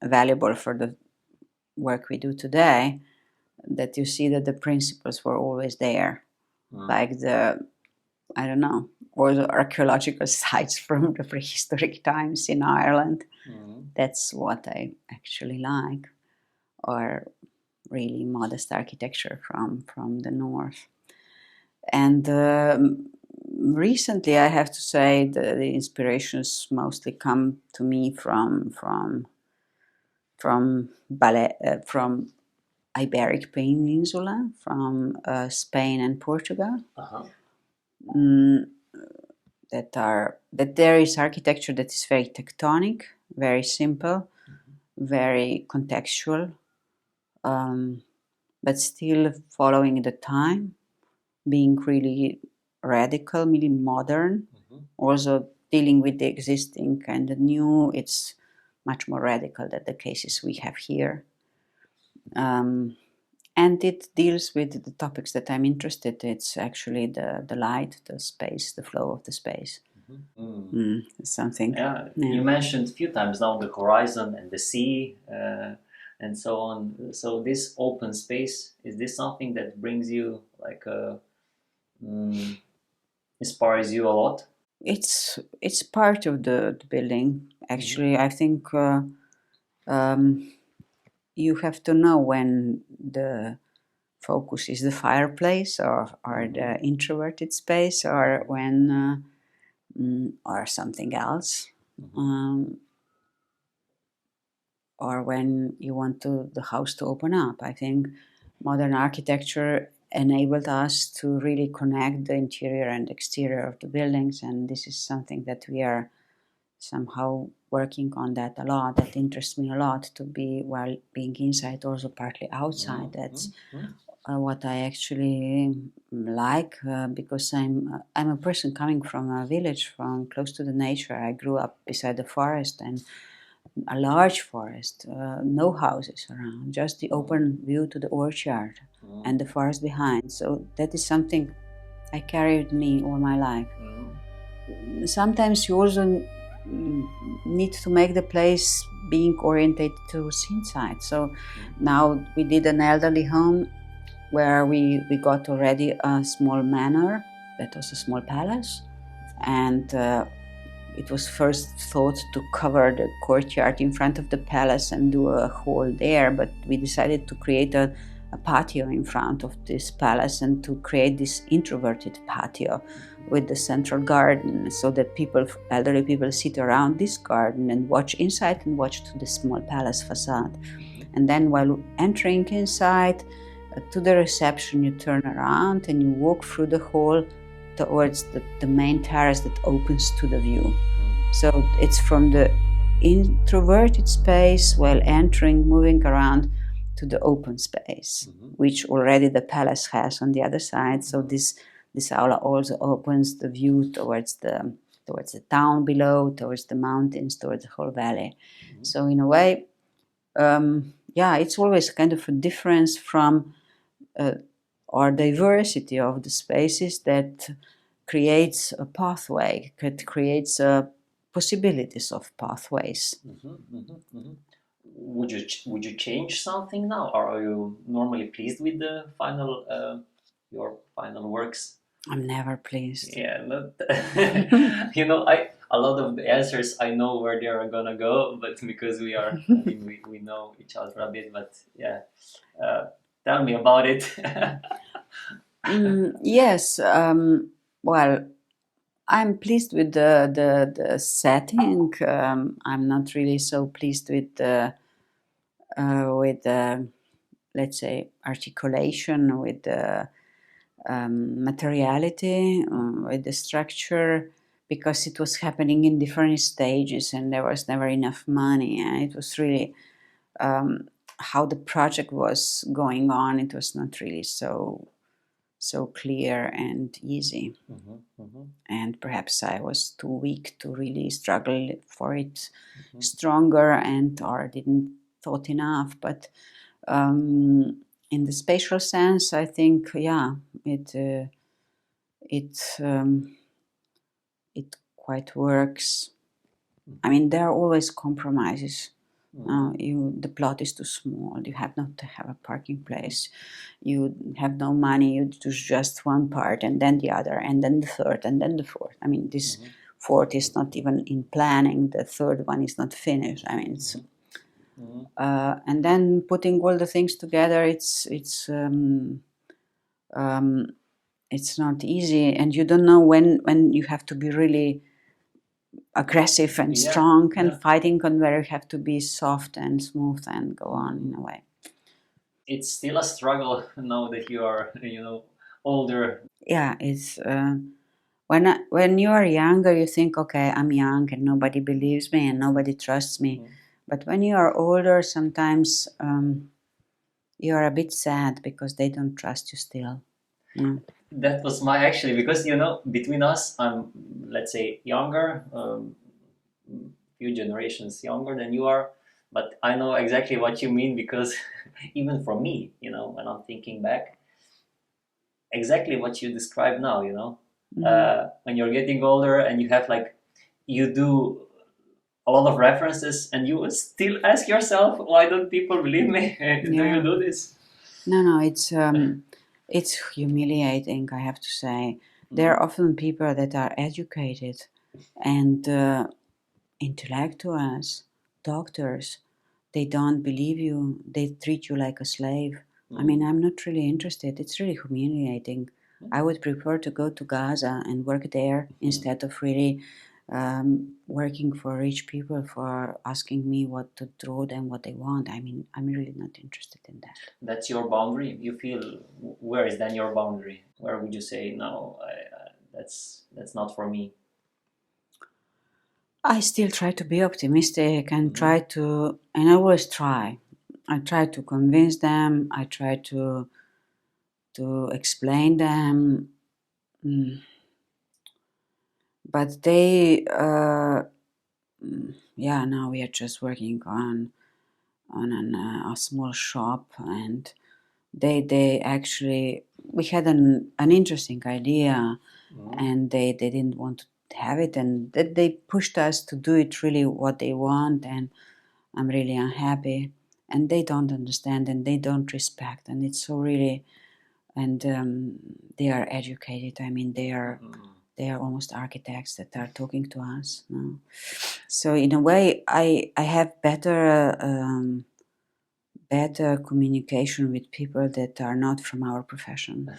valuable for the work we do today, that you see that the principles were always there, like I don't know, all the archaeological sites from the prehistoric times in Ireland. That's what I actually like, or really modest architecture from the north. And recently, I have to say, the inspirations mostly come to me from ballet, from Iberic Peninsula, from Spain and Portugal. that there is architecture that is very tectonic, very simple, very contextual, but still following the time, being really radical, really modern, also dealing with the existing and the new. It's much more radical than the cases we have here. And it deals with the topics that I'm interested in. It's actually the light, the space, the flow of the space. Something. Yeah, you mentioned a few times now the horizon and the sea and so on. So this open space, is this something that brings you like inspires you a lot? It's part of the building. Actually, I think you have to know when the focus is the fireplace or the introverted space, or when or something else, or when you want the house to open up. I think modern architecture enabled us to really connect the interior and exterior of the buildings, and this is something that we are somehow working on that a lot. That interests me a lot, to be, while being inside, also partly outside. That's what I actually like, because I'm a person coming from a village, from close to the nature. I grew up beside the forest, and a large forest, no houses around, just the open view to the orchard and the forest behind. So that is something I carried with me all my life. Sometimes you also need to make the place being orientated to inside. So now we did an elderly home where we got already a small manor that was a small palace, and it was first thought to cover the courtyard in front of the palace and do a hall there, but we decided to create a patio in front of this palace, and to create this introverted patio with the central garden, so that elderly people sit around this garden and watch inside and watch to the small palace facade. And then while entering inside to the reception, you turn around and you walk through the hall towards the main terrace that opens to the view. So it's from the introverted space, while entering, moving around, to the open space, which already the palace has on the other side. So this aula also opens the view towards the town below, towards the mountains, towards the whole valley. So in a way, it's always kind of a difference from or diversity of the spaces that creates a pathway, that creates possibilities of pathways. Would you change something now, or are you normally pleased with the final your final works? I'm never pleased. Yeah, a lot of the answers I know where they are gonna go, but because we know each other a bit, but yeah, tell me about it. Yes, well, I'm pleased with the setting. I'm not really so pleased with let's say, articulation, with the materiality, with the structure, because it was happening in different stages and there was never enough money, and it was really how the project was going on. It was not really so clear and easy. And perhaps I was too weak to really struggle for it stronger, or didn't thought enough. But in the spatial sense, I think, it quite works. I mean, there are always compromises. The plot is too small. You have not to have a parking place. You have no money. You do just one part, and then the other, and then the third, and then the fourth. I mean, this fourth is not even in planning. The third one is not finished. I mean, it's, and then putting all the things together, it's not easy, and you don't know when you have to be really aggressive and strong and fighting, and where you have to be soft and smooth and go on in a way. It's still a struggle now that you are, older. Yeah, it's when you are younger, you think, okay, I'm young and nobody believes me and nobody trusts me. But when you are older, sometimes you are a bit sad because they don't trust you still. That was my actually, because between us, I'm, let's say, younger, few generations younger than you are, but I know exactly what you mean, because even for me, when I'm thinking back, exactly what you describe now, when you're getting older and you have you do a lot of references and you still ask yourself, why don't people believe me? Do you do this? No, it's humiliating, I have to say. There are often people that are educated and intellectuals, doctors. They don't believe you. They treat you like a slave. I mean, I'm not really interested. It's really humiliating. I would prefer to go to Gaza and work there instead of really working for rich people for asking me what to draw them, what they want. I mean, I'm really not interested in that. That's your boundary. You feel, where is then your boundary? Where would you say, no, that's not for me? I still try to be optimistic and and I always try. I try to convince them. I try to explain them. But they, now we are just working on a small shop, and they actually, we had an interesting idea, and they didn't want to have it, and they pushed us to do it really what they want, and I'm really unhappy, and they don't understand and they don't respect, and it's so really, and they are educated. I mean, they are almost architects that are talking to us. No? So in a way, I have better communication with people that are not from our profession.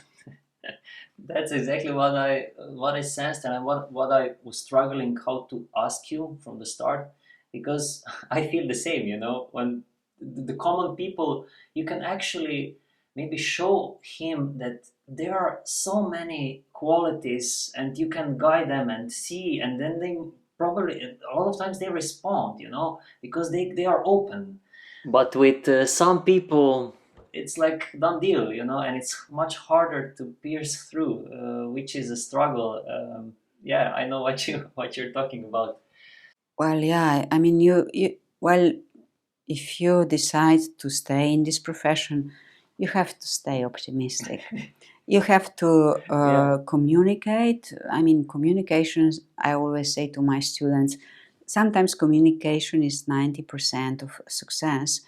That's exactly what I sensed, and what I was struggling how to ask you from the start, because I feel the same. When the common people, you can actually maybe show him that there are so many qualities, and you can guide them and see, and then they probably a lot of times they respond, because they are open. But with some people, it's like done deal, and it's much harder to pierce through, which is a struggle. Yeah, I know what you're talking about. Well, yeah, I mean, well, if you decide to stay in this profession, you have to stay optimistic. You have to communicate. I mean, communications, I always say to my students, sometimes communication is 90% of success.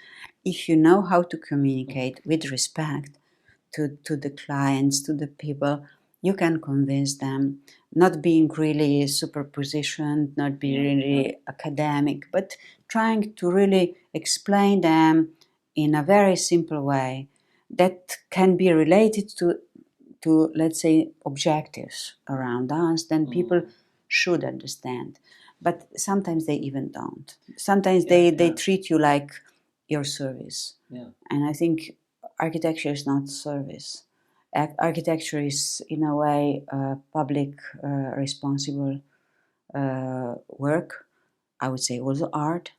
If you know how to communicate with respect to the clients, to the people, you can convince them, not being really super positioned, not being really academic, but trying to really explain them in a very simple way that can be related to let's say, objectives around us, then people should understand. But sometimes they even don't. Sometimes they treat you like your service. And I think architecture is not service. Architecture is, in a way, public, responsible work. I would say also art,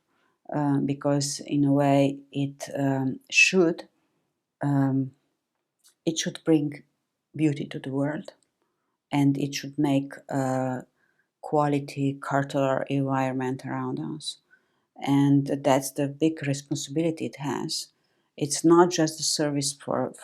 because in a way um, it should bring beauty to the world, and it should make a quality cultural environment around us. And that's the big responsibility it has. It's not just a service for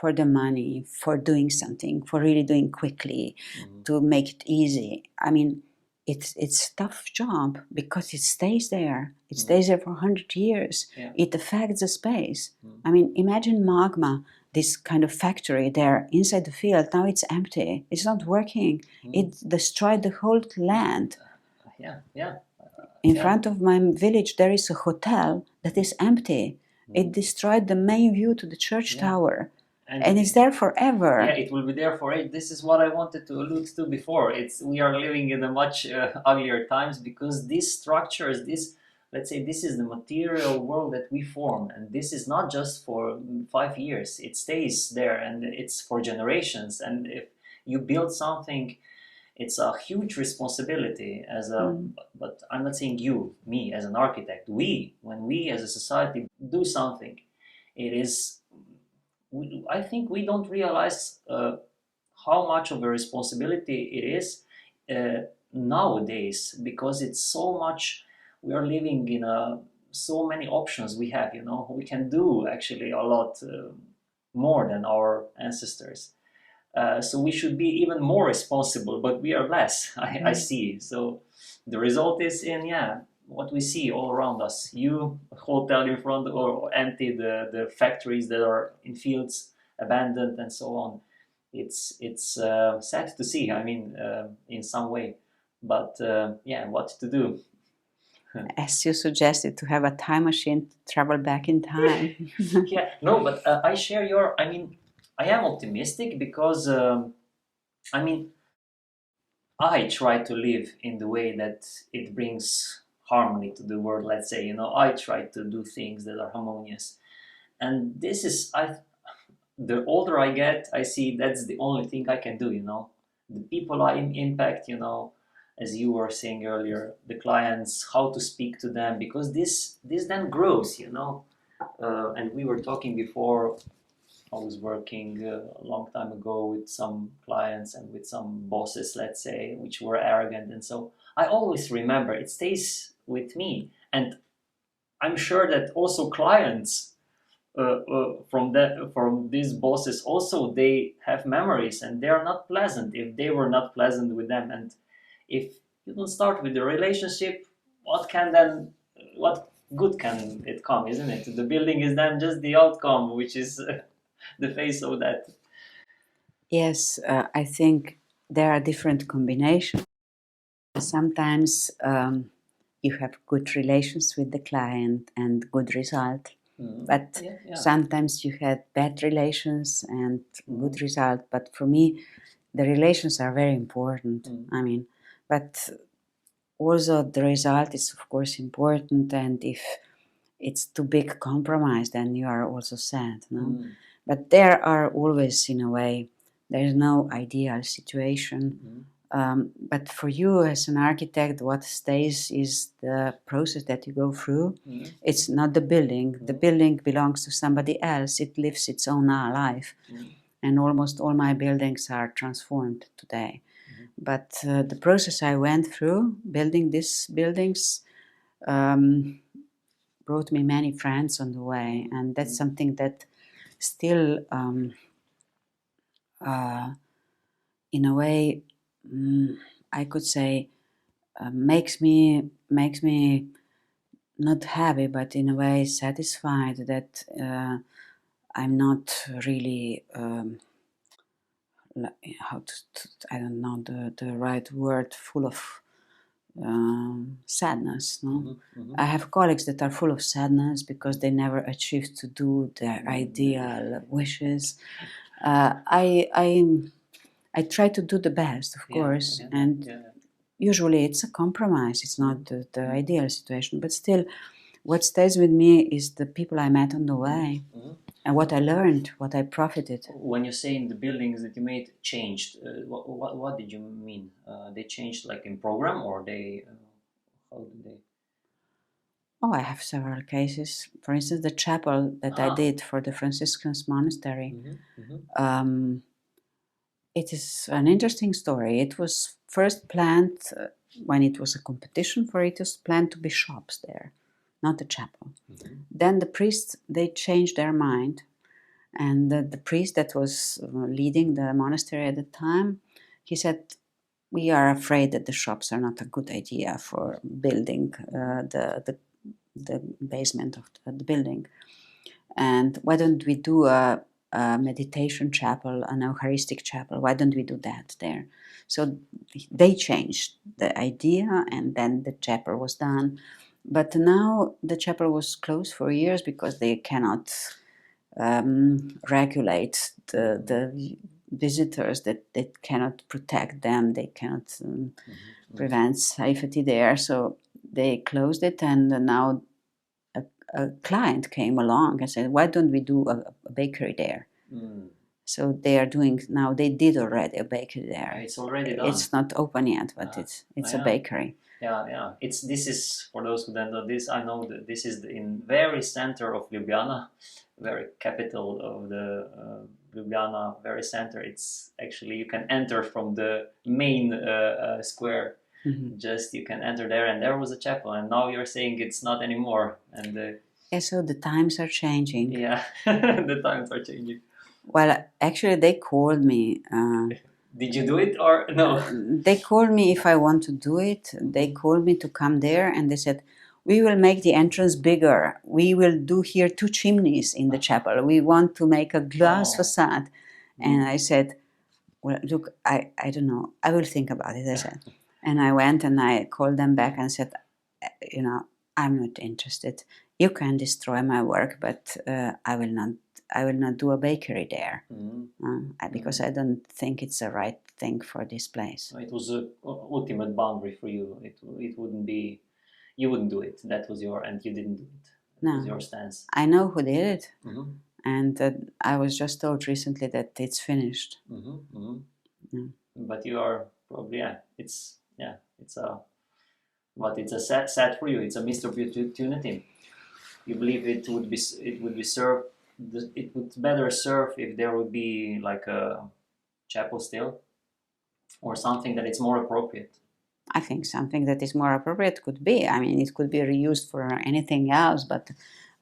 the money, for doing something, for really doing quickly, to make it easy. I mean, it's a tough job because it stays there. It stays there for 100 years. It affects the space. I mean, imagine magma, this kind of factory there inside the field. Now it's empty. It's not working. It destroyed the whole land. In front of my village, there is a hotel that is empty. It destroyed the main view to the church tower. And it's there forever. Yeah, it will be there for it. This is what I wanted to allude to before. We are living in a much uglier times, because these structures, let's say, this is the material world that we form, and this is not just for 5 years. It stays there, and it's for generations. And if you build something it's a huge responsibility as a, but I'm not saying you, me as an architect, when we as a society do something, it is, I think we don't realize how much of a responsibility it is nowadays, because it's so much, we are living in a, so many options we have, we can do actually a lot more than our ancestors. So we should be even more responsible, but we are less, I see. So the result is in, what we see all around us. You, hotel in front or empty, the factories that are in fields, abandoned and so on. It's sad to see, I mean, in some way. But what to do? As you suggested, to have a time machine to travel back in time. Yeah, no, but I share your, I mean, I am optimistic because, I mean, I try to live in the way that it brings harmony to the world, let's say, I try to do things that are harmonious. And this is, the older I get, I see that's the only thing I can do, The people I impact, as you were saying earlier, the clients, how to speak to them, because this then grows, and we were talking before, I was working a long time ago with some clients and with some bosses, let's say, which were arrogant. And so I always remember, it stays with me. And I'm sure that also clients from these bosses also, they have memories and they are not pleasant if they were not pleasant with them. And if you don't start with the relationship, what good can it come, isn't it? The building is then just the outcome, which is the face of that. Yes, I think there are different combinations. Sometimes you have good relations with the client and good result, but sometimes you had bad relations and good result. But for me, the relations are very important. I mean, but also the result is of course important, and if it's too big compromise, then you are also sad, no? But there are always, in a way, there is no ideal situation. But for you as an architect, what stays is the process that you go through. It's not the building. The building belongs to somebody else. It lives its own life. And almost all my buildings are transformed today. But the process I went through building these buildings brought me many friends on the way, and that's something that still, in a way, I could say, makes me not happy, but in a way satisfied that I'm not really I don't know the right word, full of sadness. No, I have colleagues that are full of sadness because they never achieved to do their ideal wishes. I try to do the best, of course, and usually it's a compromise. It's not the ideal situation, but still, what stays with me is the people I met on the way. And what I learned, what I profited. When you say in the buildings that you made changed, what did you mean? They changed like in program, or they, how did they? Oh, I have several cases. For instance, the chapel that I did for the Franciscans monastery. It is an interesting story. It was first planned, when it was a competition for it, was planned to be shops there, not a chapel. Then the priests, they changed their mind. And the priest that was leading the monastery at the time, he said, we are afraid that the shops are not a good idea for building the basement of the building. And why don't we do a meditation chapel, an Eucharistic chapel? Why don't we do that there? So they changed the idea, and then the chapel was done. But now the chapel was closed for years because they cannot regulate the visitors, that they cannot protect them, they cannot prevent safety there. So they closed it, and now a client came along and said, why don't we do a bakery there? So they are doing now. They did already a bakery there. It's already done. It's not open yet, but it's a bakery. Yeah. This is for those who don't know this. I know that this is in very center of Ljubljana, very capital of the Ljubljana, very center. It's actually you can enter from the main square. Mm-hmm. Just you can enter there, and there was a chapel, and now you're saying it's not anymore. And yeah, so the times are changing. Yeah, the times are changing. Well, actually, they called me. Did you do it or no? They called me if I want to do it. They called me to come there, and they said, "We will make the entrance bigger. We will do here 2 chimneys in the chapel. We want to make a glass facade." And I said, "Well, look, I don't know. I will think about it." I said, and I went and I called them back and said, "You know, I'm not interested. You can destroy my work, but I will not do a bakery there because I don't think it's the right thing for this place." It was a ultimate boundary for you. It wouldn't be, you wouldn't do it. That was and you didn't do it. That was your stance. I know who did it, and I was just told recently that it's finished. But you are probably it's a sad for you. It's a missed opportunity. You believe it would be served. It would better serve if there would be like a chapel still, or something that is more appropriate. I think something that is more appropriate could be. I mean, it could be reused for anything else, but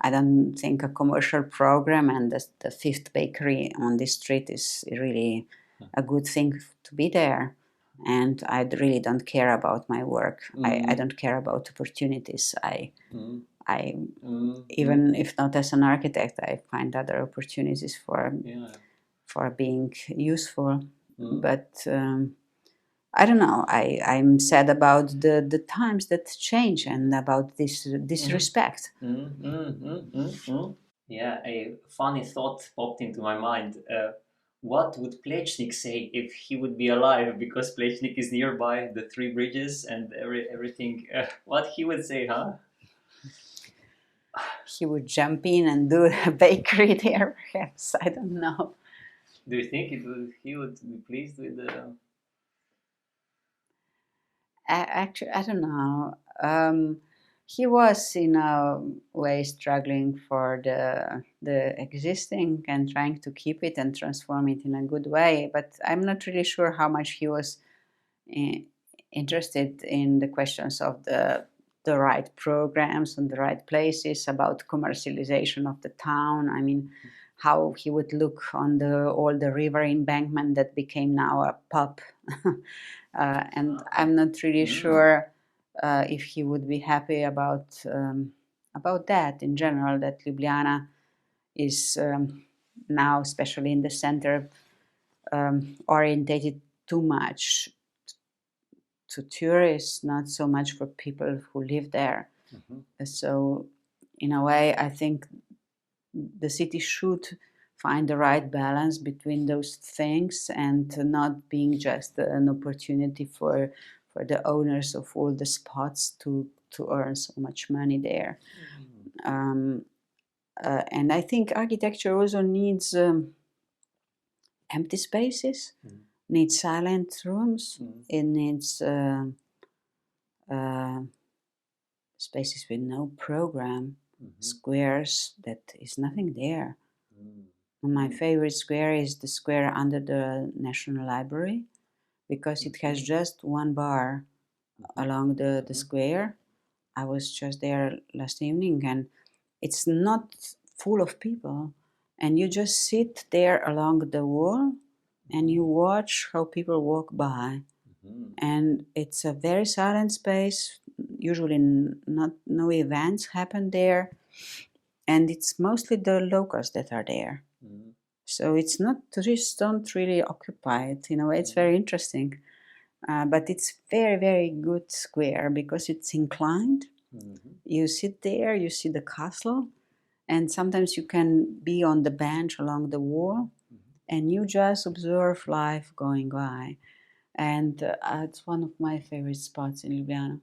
I don't think a commercial program and the 5th bakery on this street is really a good thing to be there. And I really don't care about my work. I don't care about opportunities. Even if not as an architect, I find other opportunities for being useful. But I don't know. I'm sad about the times that change and about this disrespect. Yeah, a funny thought popped into my mind. What would Plečnik say if he would be alive? Because Plečnik is nearby, the 3 bridges and everything. What he would say, huh? He would jump in and do a bakery there, perhaps. I don't know. Do you think he would be pleased with the... Actually, I don't know. He was in a way struggling for the existing and trying to keep it and transform it in a good way. But I'm not really sure how much he was interested in the questions of the right programs and the right places, about commercialization of the town. I mean, how he would look on all the river embankment that became now a pub. And I'm not really sure if he would be happy about that in general, that Ljubljana is now, especially in the center, orientated too much to tourists, not so much for people who live there. So in a way, I think the city should find the right balance between those things and not being just an opportunity for the owners of all the spots to earn so much money there. And I think architecture also needs empty spaces, needs silent rooms, it needs spaces with no program, squares that is nothing there. My favorite square is the square under the National Library, because it has just one bar along the square. I was just there last evening, and it's not full of people. And you just sit there along the wall and you watch how people walk by. And it's a very silent space. Usually no events happen there. And it's mostly the locals that are there. So it's not, tourists don't really occupy it. In a way, it's very interesting. But it's very, very good square because it's inclined. You sit there, you see the castle, and sometimes you can be on the bench along the wall, and you just observe life going by. And it's one of my favorite spots in Ljubljana.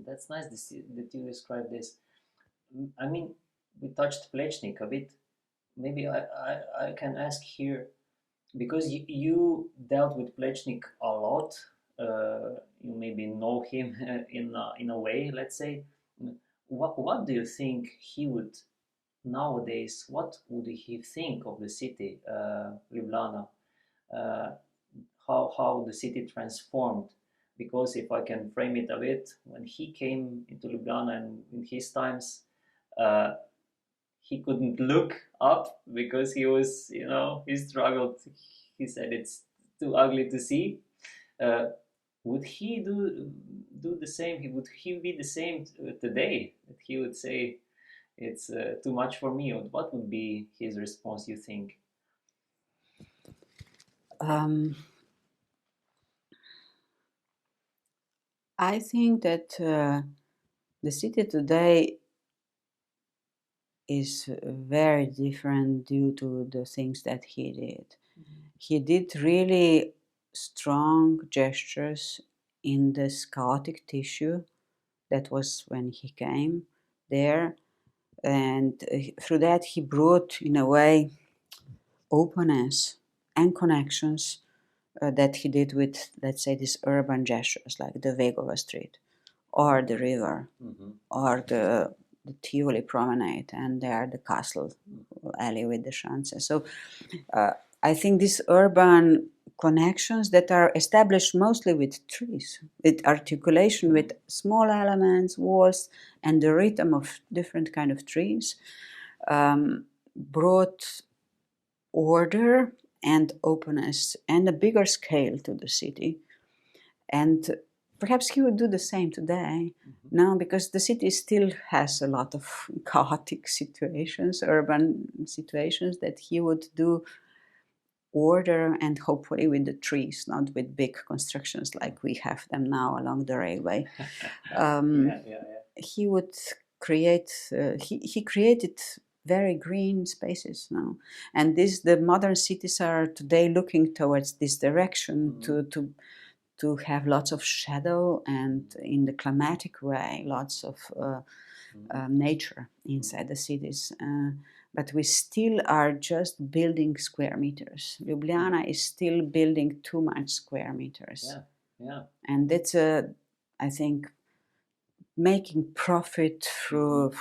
That's nice that you described this. I mean, we touched Plečnik a bit. Maybe I can ask here, because you dealt with Plečnik a lot, you maybe know him in a way, let's say. What do you think he would nowadays? What would he think of the city, Ljubljana? Uh, how the city transformed? Because if I can frame it a bit, when he came into Ljubljana and in his times, uh, he couldn't look up because he was, he struggled. He said it's too ugly to see. Uh, would he do the same? Would he be the same today? That he would say it's too much for me. Or what would be his response? You think? I think that the city today is very different due to the things that he did. He did really strong gestures in this chaotic tissue that was when he came there, and through that he brought, in a way, openness and connections that he did with, let's say, these urban gestures like the Vegova Street or the river or the Tivoli Promenade and there the castle alley with the Schanze. So I think these urban connections that are established mostly with trees, with articulation with small elements, walls, and the rhythm of different kind of trees, brought order and openness and a bigger scale to the city. And perhaps he would do the same today, now, because the city still has a lot of chaotic situations, urban situations, that he would do order and hopefully with the trees, not with big constructions like we have them now along the railway. He would create, he created very green spaces now. And the modern cities are today looking towards this direction to have lots of shadow and in the climatic way, lots of nature inside the cities. But we still are just building square meters. Ljubljana is still building too much square meters. And that's, I think, making profit through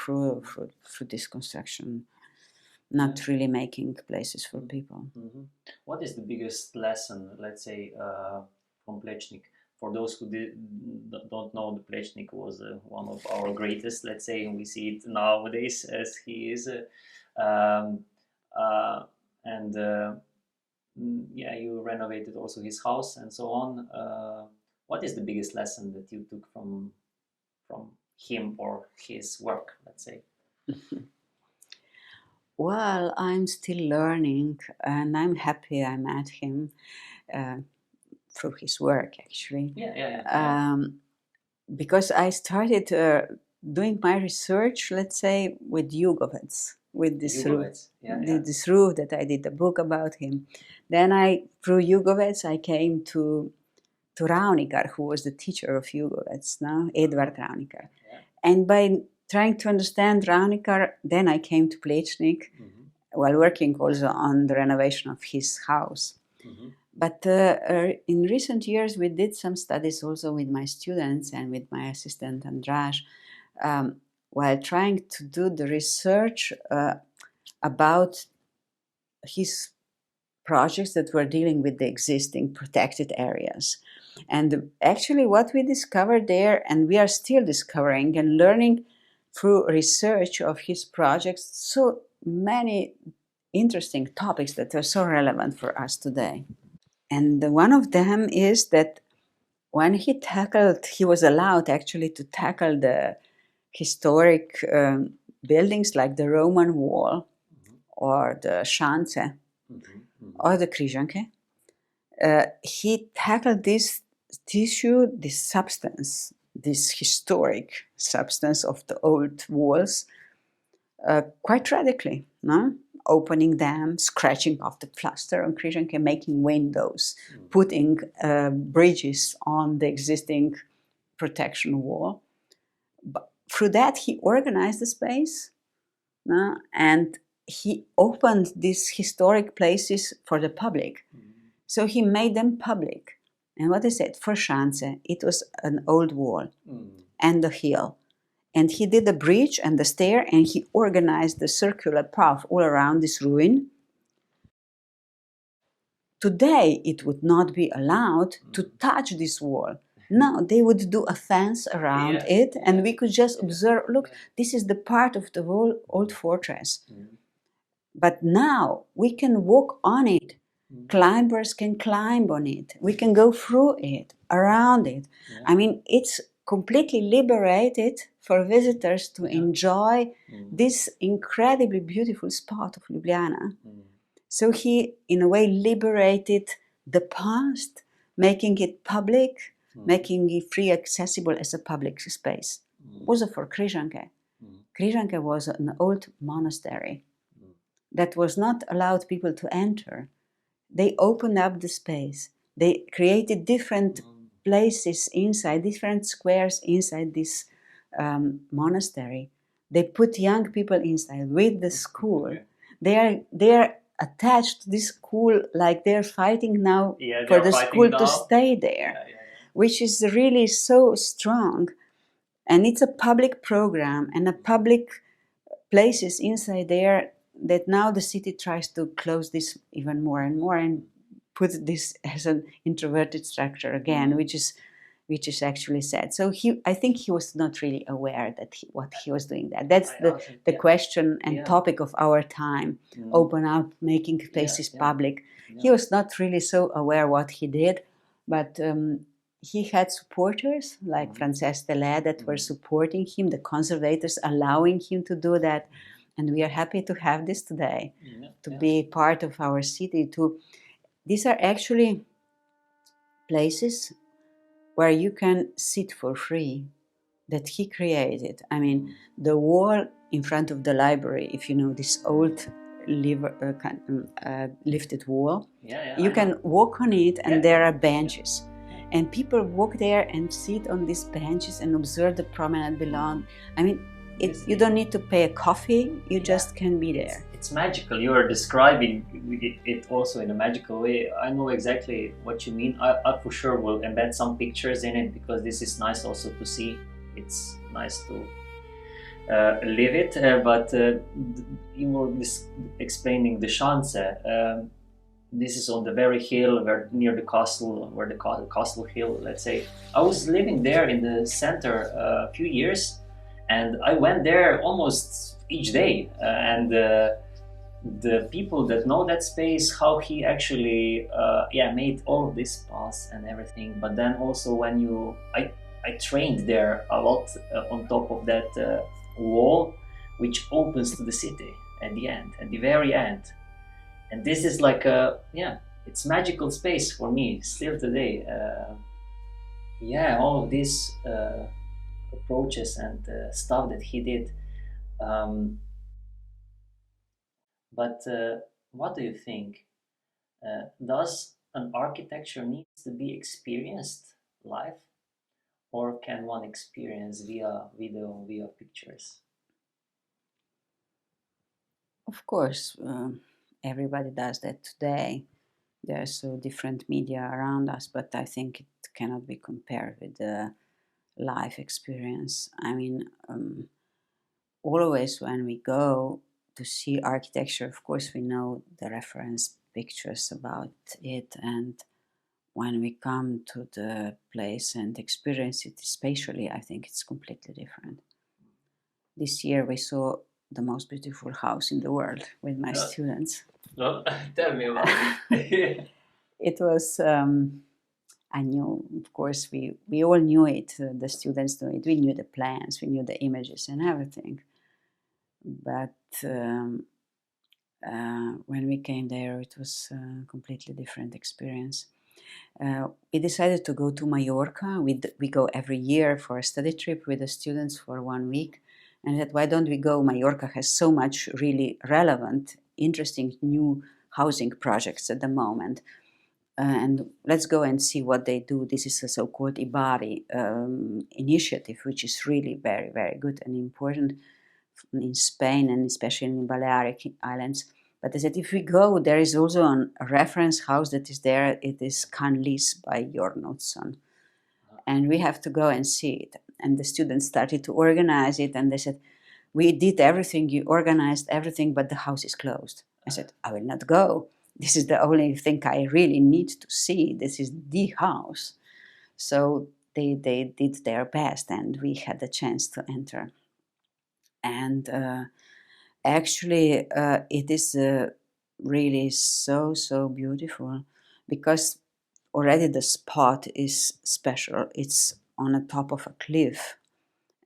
this construction, not really making places for people. What is the biggest lesson, let's say, from Plečnik? For those who don't know, the Plečnik was one of our greatest, let's say, and we see it nowadays as he is. You renovated also his house and so on. What is the biggest lesson that you took from him or his work, let's say? Well, I'm still learning, and I'm happy I met him through his work, actually. Because I started doing my research, let's say, with Jugovec, with this roof that I did a book about him. Then through Jugovec, I came to Ravnikar, who was the teacher of Jugovec, now Edvard Ravnikar. And by trying to understand Ravnikar, then I came to Plečnik, while working also on the renovation of his house. But in recent years, we did some studies also with my students and with my assistant András, while trying to do the research about his projects that were dealing with the existing protected areas. And actually what we discovered there, and we are still discovering and learning through research of his projects, so many interesting topics that are so relevant for us today. And one of them is that when he was allowed actually to tackle the historic buildings like the Roman Wall or the Schanze or the Križanke, he tackled this tissue, this substance, this historic substance of the old walls quite radically, no? Opening them, scratching off the plaster on Križanke, making windows, putting bridges on the existing protection wall. But through that, he organized the space, no? And he opened these historic places for the public. So he made them public. And what I said, for Schanze, it was an old wall and a hill. And he did the bridge and the stair, and he organized the circular path all around this ruin. Today, it would not be allowed to touch this wall. No, they would do a fence around it, and we could just observe, look, this is the part of the whole old fortress. But now we can walk on it. Climbers can climb on it. We can go through it, around it. I mean, it's completely liberated for visitors to enjoy this incredibly beautiful spot of Ljubljana. So he, in a way, liberated the past, making it public, making it free accessible as a public space. Also for Križanke. Križanke was an old monastery that was not allowed people to enter. They opened up the space. They created different places inside, different squares inside this monastery. They put young people inside with the school. They are attached to this school, like they're fighting now for the school to stay there, which is really so strong. And it's a public program and a public places inside there that now the city tries to close this even more and more and put this as an introverted structure again, which is actually sad. So I think he was not really aware that what he was doing that. That's the question and topic of our time. Open up, making places public. He was not really so aware what he did, but he had supporters like Frances Delay that were supporting him, the conservators allowing him to do that. And we are happy to have this today, to be part of our city. These are actually places where you can sit for free that he created. I mean, the wall in front of the library, if you know this old lifted wall, you can walk on it and there are benches. And people walk there and sit on these benches and observe the promenade below. I mean, you don't need to pay a coffee, you just can be there. It's magical. You are describing it also in a magical way. I know exactly what you mean. I for sure will embed some pictures in it because this is nice also to see. It's nice to live it. But you were explaining the Schanze. This is on the very hill near the castle, where the castle hill, let's say. I was living there in the center a few years. And I went there almost each day, and the people that know that space, how he actually made all of this paths and everything. But then also when I trained there a lot on top of that wall, which opens to the city at the very end. And this is like it's magical space for me still today. All of this. Approaches and stuff that he did. But what do you think? Does an architecture need to be experienced live, or can one experience via video, via pictures? Of course, everybody does that today. There are so different media around us, but I think it cannot be compared with the life experience. I mean, always when we go to see architecture, of course we know the reference pictures about it, and when we come to the place and experience it spatially, I think it's completely different. This year we saw the most beautiful house in the world with my students. No, tell me about it. It was I knew, of course, we all knew it, the students knew it, we knew the plans, we knew the images and everything. But when we came there, it was a completely different experience. We decided to go to Mallorca. We go every year for a study trip with the students for 1 week. And I said, why don't we go? Mallorca has so much really relevant, interesting new housing projects at the moment. And let's go and see what they do. This is a so-called IBARI initiative, which is really very, very good and important in Spain and especially in the Balearic Islands. But I said, if we go, there is also a reference house that is there. It is Canlis by Jornotson. And we have to go and see it. And the students started to organize it, and they said, we did everything, you organized everything, but the house is closed. I said, I will not go. This is the only thing I really need to see. This is the house. So they did their best, and we had the chance to enter. And actually, it is really so beautiful, because already the spot is special. It's on the top of a cliff.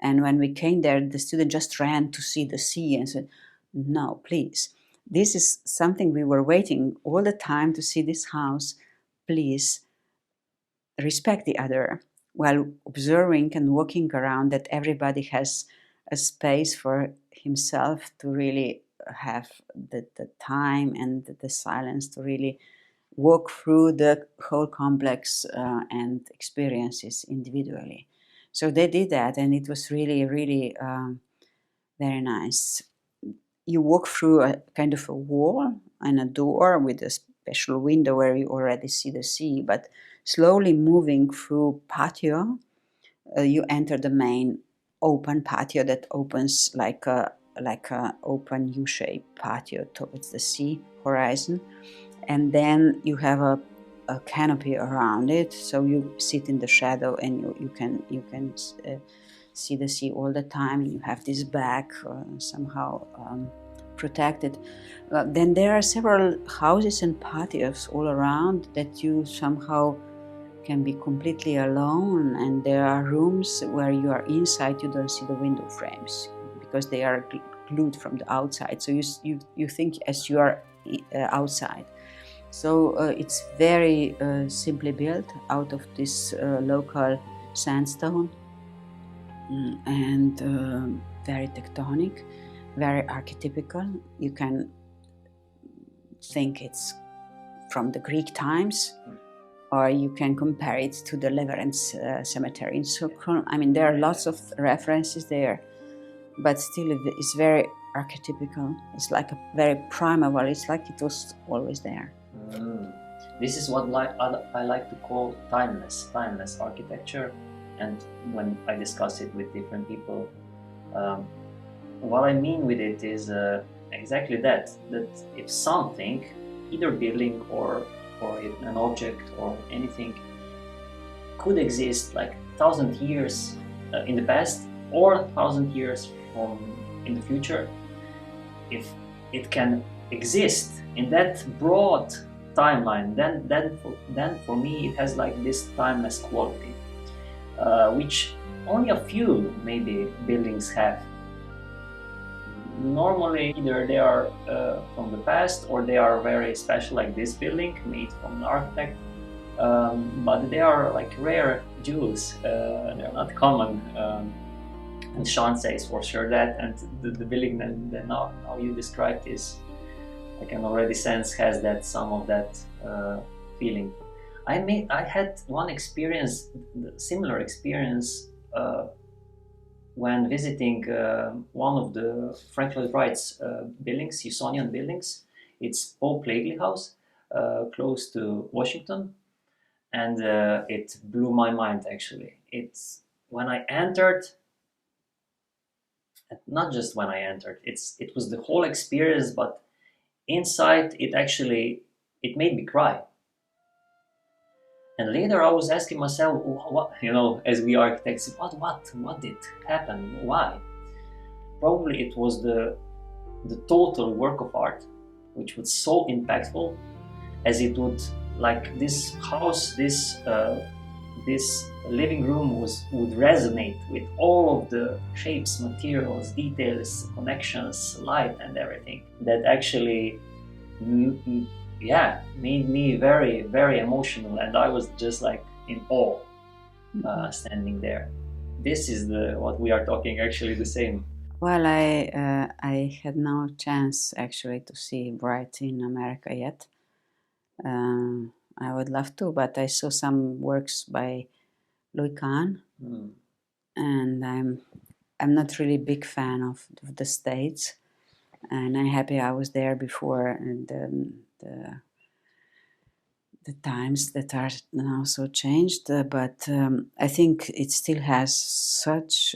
And when we came there, the student just ran to see the sea and said, no, please. This is something we were waiting all the time to see this house. Please respect the other, while observing and walking around, that everybody has a space for himself to really have the time and the silence to really walk through the whole complex and experiences individually. So they did that, and it was really very nice. You walk through a kind of a wall and a door with a special window where you already see the sea, but slowly moving through patio, you enter the main open patio that opens like a open U-shaped patio towards the sea horizon. And then you have a canopy around it, so you sit in the shadow and you can see the sea all the time. You have this back somehow protected. Then there are several houses and patios all around that you somehow can be completely alone, and there are rooms where you are inside, you don't see the window frames because they are glued from the outside, so you think as you are outside. So it's very simply built out of this local sandstone, and very tectonic, very archetypical. You can think it's from the Greek times, or you can compare it to the Legoland cemetery in Stockholm. I mean, there are lots of references there, but still it's very archetypical. It's like a very primeval. It's like it was always there. This is what I like to call timeless architecture. And when I discuss it with different people, what I mean with it is exactly that if something, either building or an object or anything, could exist like 1,000 years in the past or 1,000 years in the future, if it can exist in that broad timeline, then for me it has like this timeless quality, which only a few maybe buildings have. Normally either they are from the past or they are very special, like this building made from an architect, but they are like rare jewels. They're not common, and Sean says for sure that, and the building that now you described is, I can already sense, has that some of that feeling. I had one experience, similar experience, when visiting one of the Frank Lloyd Wright's buildings, Usonian buildings. It's Pope Lagley House, close to Washington, and it blew my mind actually. It's when I entered, not just when I entered, it was the whole experience, but inside it made me cry. And later I was asking myself, what, as we architects, what did happen? Why? Probably it was the total work of art, which was so impactful, as it would, like this house, this living room would resonate with all of the shapes, materials, details, connections, light, and everything. That actually made me very, very emotional, and I was just like in awe, standing there. This is what we are talking, actually the same. Well, I had no chance actually to see Bright in America yet. I would love to, but I saw some works by Louis Kahn, and I'm not really big fan of the States. and I'm happy I was there before the times that are now so changed. But I think it still has such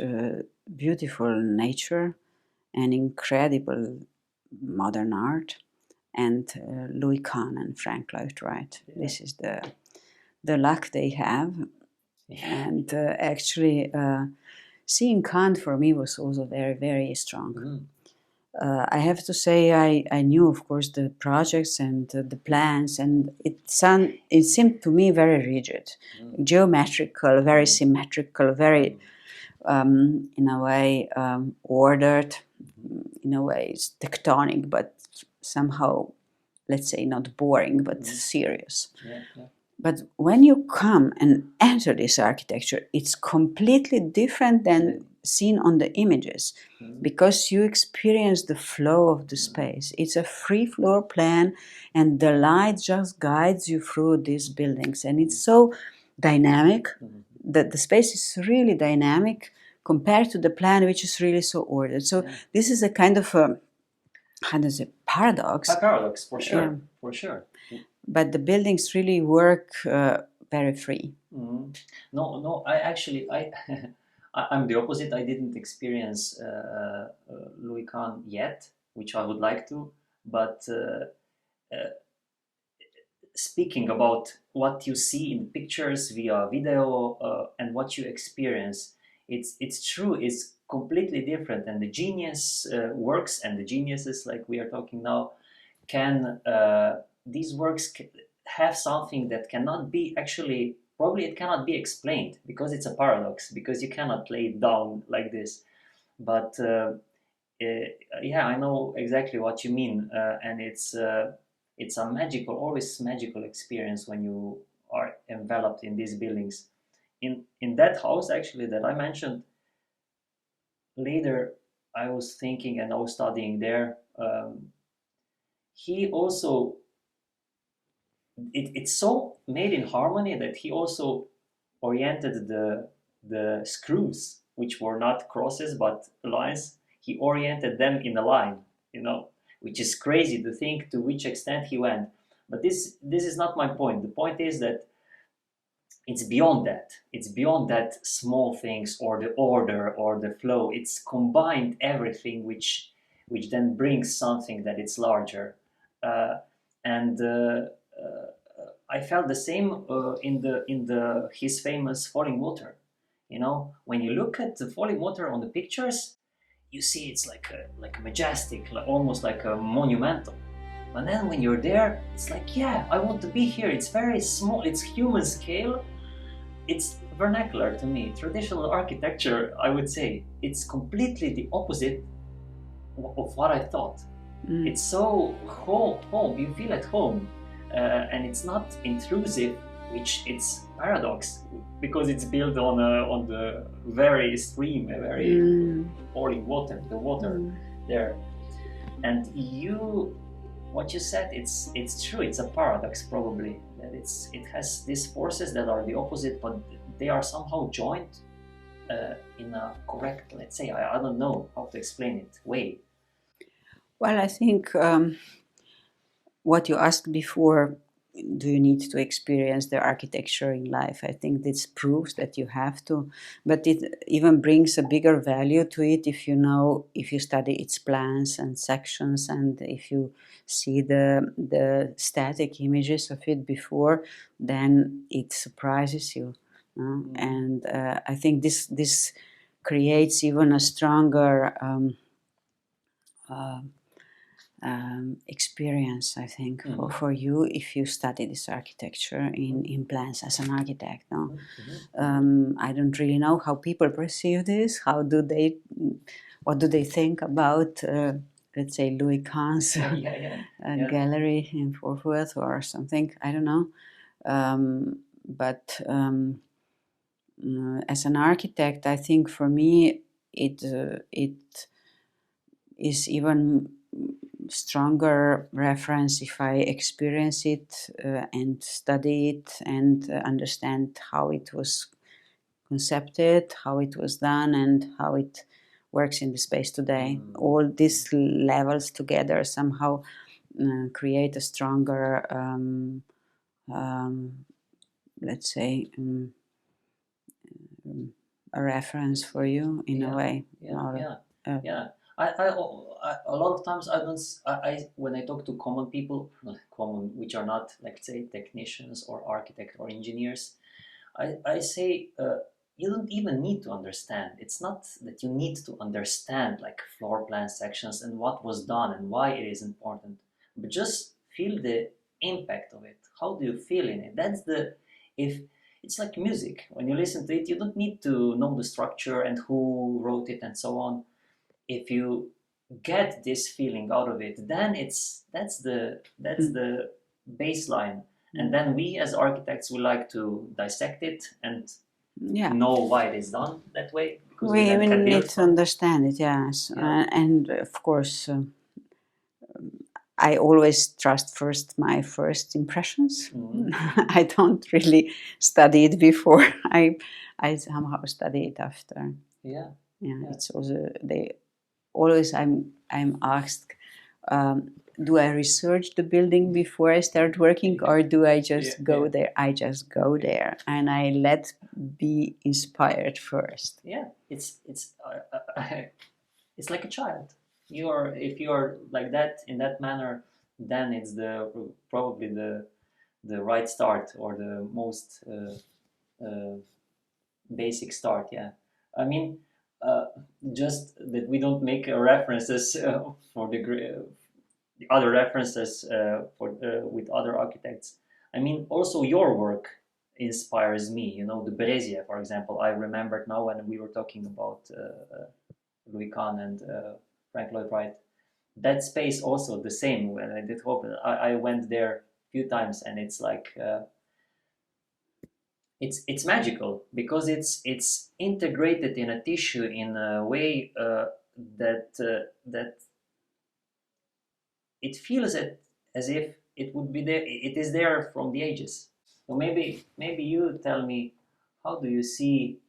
beautiful nature and incredible modern art. And Louis Kahn and Frank Lloyd Wright. Yeah. This is the luck they have. Yeah. And actually, seeing Kahn for me was also very, very strong. Mm. I have to say, I knew, of course, the projects and the plans, and it seemed to me very rigid, geometrical, very symmetrical, very, in a way, ordered, in a way, it's tectonic, but somehow, let's say, not boring, but serious. Yeah, yeah. But when you come and enter this architecture, it's completely different than seen on the images, because you experience the flow of the space. It's a free floor plan, and the light just guides you through these buildings, and it's so dynamic that the space is really dynamic compared to the plan, which is really so ordered. So this is a kind of a, how does it, paradox? A paradox, for sure, Yeah. for sure. But the buildings really work very free. No, I actually, I'm the opposite. I didn't experience Louis Kahn yet, which I would like to. But speaking about what you see in pictures via video and what you experience, it's true. It's completely different, and the genius works and the geniuses like we are talking now can these works have something that cannot be actually, probably it cannot be explained, because it's a paradox, because you cannot lay it down like this. But yeah, I know exactly what you mean, and it's a magical, always magical experience when you are enveloped in these buildings. In that house actually that I mentioned, later I was thinking and I was studying there. He also, it's so made in harmony that he also oriented the screws, which were not crosses but lines. He oriented them in a line, which is crazy to think to which extent he went. But this is not my point. The point is that it's beyond that. It's beyond that small things or the order or the flow. It's combined everything, which then brings something that it's larger. And I felt the same in the his famous falling water. When you look at the falling water on the pictures, you see it's like a majestic, almost like a monumental. But then when you're there, it's like, yeah, I want to be here. It's very small. It's human scale. It's vernacular to me. Traditional architecture, I would say, it's completely the opposite of what I thought. It's so home. You feel at home, and it's not intrusive, which it's paradox, because it's built on the very stream, a very falling water, the water there. And what you said, it's true. It's a paradox, probably, that it has these forces that are the opposite, but they are somehow joined in a correct, let's say, I don't know how to explain it, way. Well, I think what you asked before, do you need to experience the architecture in life? I think this proves that you have to, but it even brings a bigger value to it if you study its plans and sections, and if you see the static images of it before, then it surprises you. And I think this creates even a stronger experience, I think, for you if you study this architecture in plans as an architect. No? I don't really know how people perceive this. What do they think about, let's say, Louis Kahn's gallery in Fort Worth or something? I don't know. But as an architect, I think for me it is even stronger reference if I experience it and study it and understand how it was concepted, how it was done, and how it works in the space today. All these levels together somehow create a stronger, let's say, a reference for you in a way. A lot of times I don't. When I talk to common people, not common, which are not, like, say, technicians or architects or engineers, I say you don't even need to understand. It's not that you need to understand, like, floor plan sections and what was done and why it is important, but just feel the impact of it. How do you feel in it? That's the if. It's like music. When you listen to it, you don't need to know the structure and who wrote it and so on. If you get this feeling out of it, then that's the baseline. And then we as architects, we like to dissect it and know why it is done that way. Because we need to understand it, yes. And of course, I always trust first my first impressions. I don't really study it before. I somehow study it after. It's also I'm asked, do I research the building before I start working, or do I just go there? I just go there and I let be inspired first. It's like a child. If you're like that, in that manner, then it's probably the right start, or the most basic start. I mean, just that we don't make references for the other references with other architects. I mean, also your work inspires me. You know, the Brescia, for example. I remembered now when we were talking about Louis Kahn and Frank Lloyd Wright. That space also the same. When I did Hope, I went there a few times, and it's like it's magical, because it's integrated in a tissue in a way that it feels as if it would be there. It is there from the ages. So maybe you tell me, how do you see?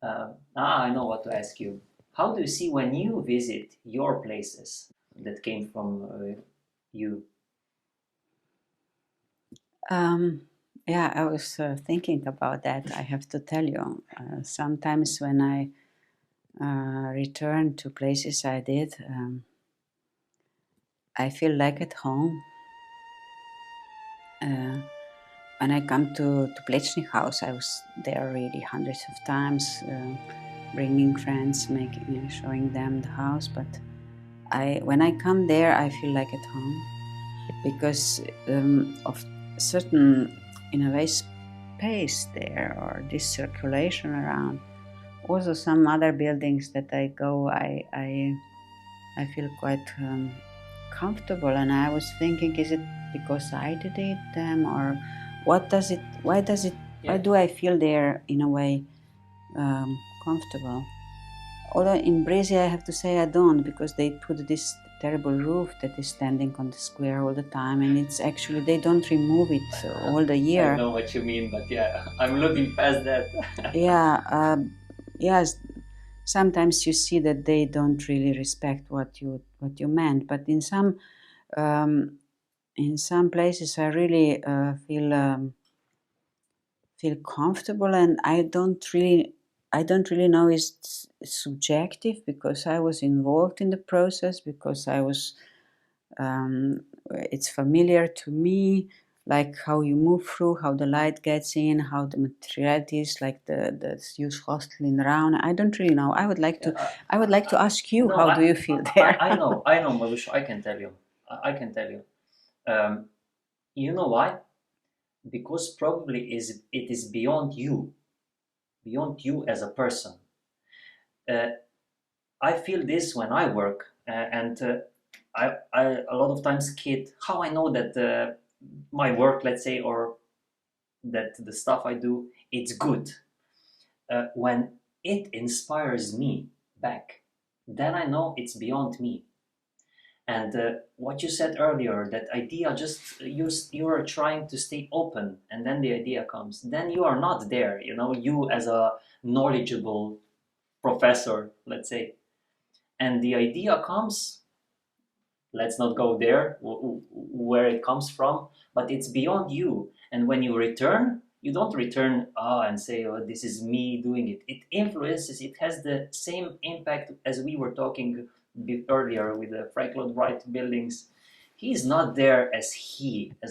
I know what to ask you. How do you see when you visit your places that came from you? I was thinking about that. I have to tell you, sometimes when I return to places I did, I feel like at home. When I come to Plečnik house, I was there really hundreds of times, bringing friends, showing them the house. But when I come there, I feel like at home, because of certain, in a way, space there, or this circulation around. Also, some other buildings that I go, I feel quite comfortable. And I was thinking, is it because I did them, or why do I feel there in a way comfortable? Although in Brescia, I have to say I don't, because they put this terrible roof that is standing on the square all the time, and it's actually, they don't remove it all the year. I know what you mean, but I'm looking past that. Yes, sometimes you see that they don't really respect what you meant, but in some places I really feel comfortable, and I don't really know, it's subjective because I was involved in the process, because I was it's familiar to me, like how you move through, how the light gets in, how the materiality is, like the huge hostel in Raun. I don't really know. I would like to ask you, how do you feel there? I know, Maruša. I can tell you. You know why? Because probably it is beyond you as a person. I feel this when I work, and I a lot of times kid how I know that my work, let's say, or that the stuff I do, it's good. When it inspires me back, then I know it's beyond me. And what you said earlier, that idea, just you are trying to stay open, and then the idea comes. Then you are not there, you know, you as a knowledgeable professor, let's say. and the idea comes. Let's not go there where it comes from, but it's beyond you. And when you return, you don't return and say, "Oh, this is me doing it." It influences. It has the same impact as we were talking earlier with the Frank Lloyd Wright buildings. He's not there as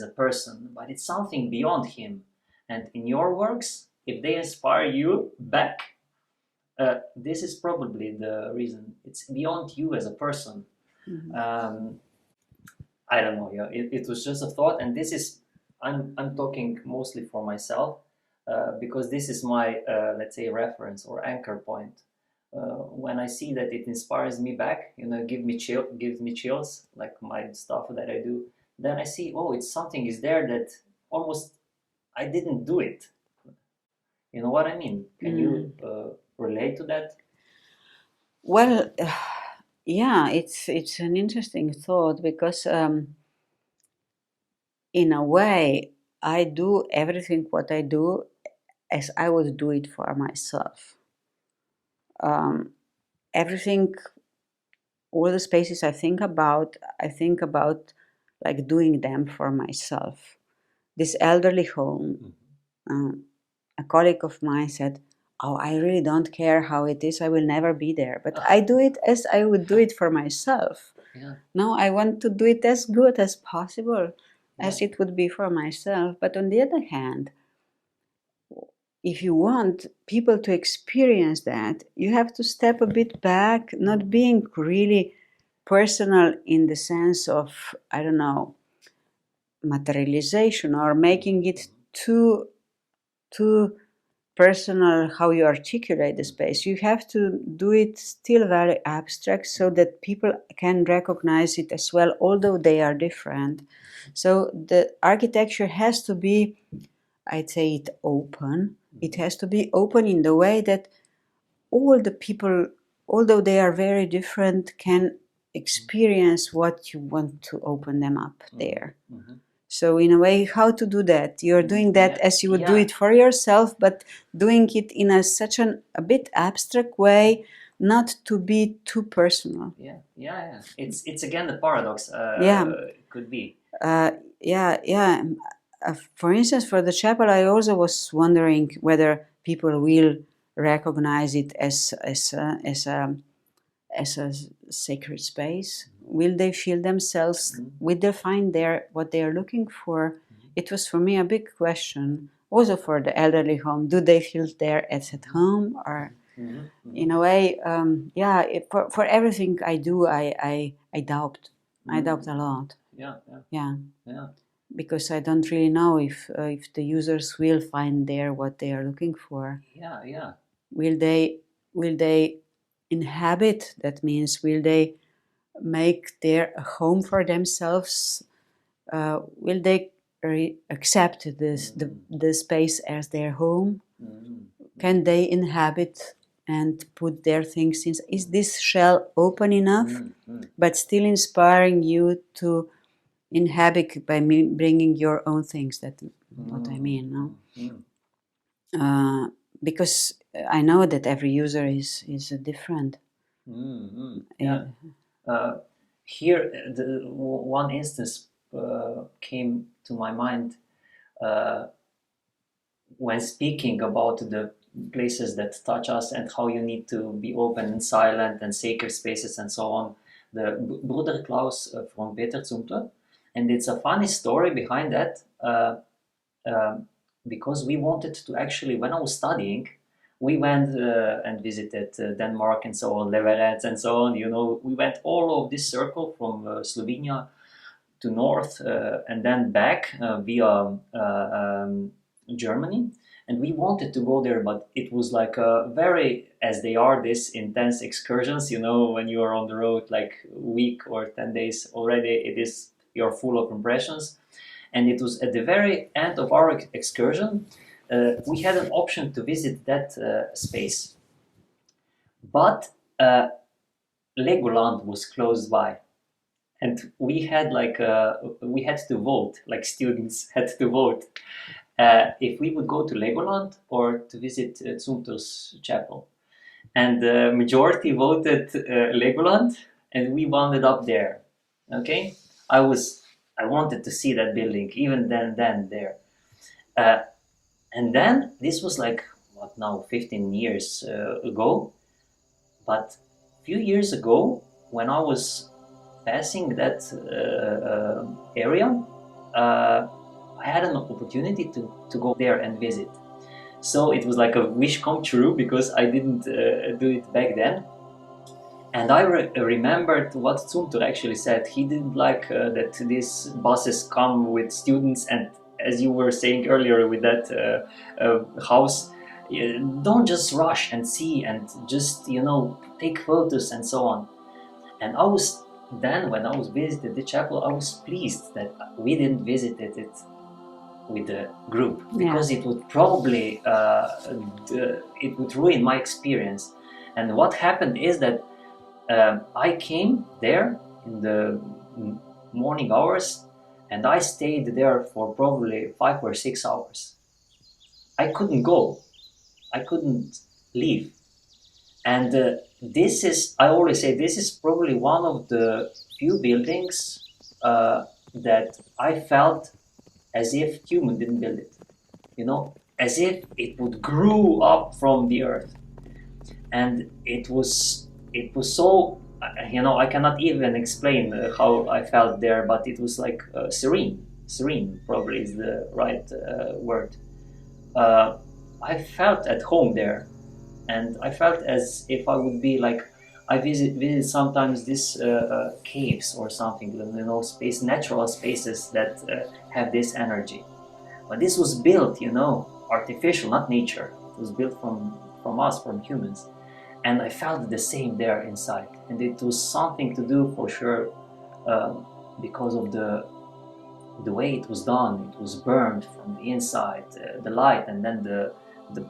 a person, but it's something beyond him. And in your works, if they inspire you back, this is probably the reason. It's beyond you as a person. Mm-hmm. I don't know. Yeah, it was just a thought, and this is I'm talking mostly for myself because this is my let's say reference or anchor point. When I see that it inspires me back, gives me chills, like my stuff that I do. Then I see, oh, it's something is there that almost I didn't do it. You know what I mean? Can you relate to that? Well, yeah, it's an interesting thought because in a way I do everything what I do as I would do it for myself. Everything, all the spaces I think about like doing them for myself. This elderly home, a colleague of mine said, "Oh, I really don't care how it is. I will never be there. But I do it as I would do it for myself. Yeah. No, I want to do it as good as possible, as it would be for myself. But on the other hand, if you want people to experience that, you have to step a bit back, not being really personal in the sense of, I don't know, materialization or making it too personal how you articulate the space. You have to do it still very abstract so that people can recognize it as well, although they are different. So the architecture has to be, I'd say, it open. It has to be open in the way that all the people, although they are very different, can experience what you want to open them up there. Mm-hmm. So in a way, how to do that? You're doing that as you would do it for yourself, but doing it in such a bit abstract way, not to be too personal. Yeah. It's again the paradox. It could be. For instance, for the chapel, I also was wondering whether people will recognize it as a sacred space. Will they feel themselves? Will they find there what they are looking for? It was for me a big question. Also for the elderly home, do they feel there as at home, or in a way, for everything I do, I doubt. I doubt a lot. Yeah. Because I don't really know if the users will find there what they are looking for. Yeah. Will they inhabit? That means, will they make there a home for themselves? Will they accept the space as their home? Can they inhabit and put their things in? Is this shell open enough, but still inspiring you to inhabit by bringing your own things? That's what I mean, no? Because I know that every user is different. Yeah. Here, one instance came to my mind when speaking about the places that touch us and how you need to be open and silent and sacred spaces and so on. The Bruder Klaus from Peter Zumthor. And it's a funny story behind that because we wanted to actually, when I was studying, we went and visited Denmark and so on, Leverett and so on. We went all of this circle from Slovenia to north and then back via Germany. And we wanted to go there, but it was like a very, as they are, this intense excursions, when you are on the road like a week or 10 days already, you're full of impressions. And it was at the very end of our excursion, we had an option to visit that space. But Legoland was close by. And we had to vote, like students had to vote, if we would go to Legoland or to visit Zumthor's chapel. and the majority voted Legoland, and we wound up there. Okay, I wanted to see that building even then there, and then this was like what now 15 years ago, but a few years ago when I was passing that area, I had an opportunity to go there and visit. So it was like a wish come true because I didn't do it back then. And I remembered what Zumthor actually said. He didn't like that these buses come with students, and as you were saying earlier with that house, don't just rush and see and just, take photos and so on. And I was then, when I was visited the chapel, I was pleased that we didn't visit it with the group, because it would probably it would ruin my experience. And what happened is that I came there in the morning hours, and I stayed there for probably 5 or 6 hours. I couldn't go, I couldn't leave. And this is, I always say, this is probably one of the few buildings that I felt as if human didn't build it, as if it would grow up from the earth. And it was so, I cannot even explain how I felt there, but it was like serene probably is the right word. I felt at home there, and I felt as if I would be like, I visit sometimes these caves or something, natural spaces that have this energy. But this was built, artificial, not nature. It was built from us, from humans. And I felt the same there inside. And it was something to do for sure because of the way it was done. It was burned from the inside, the light, and then the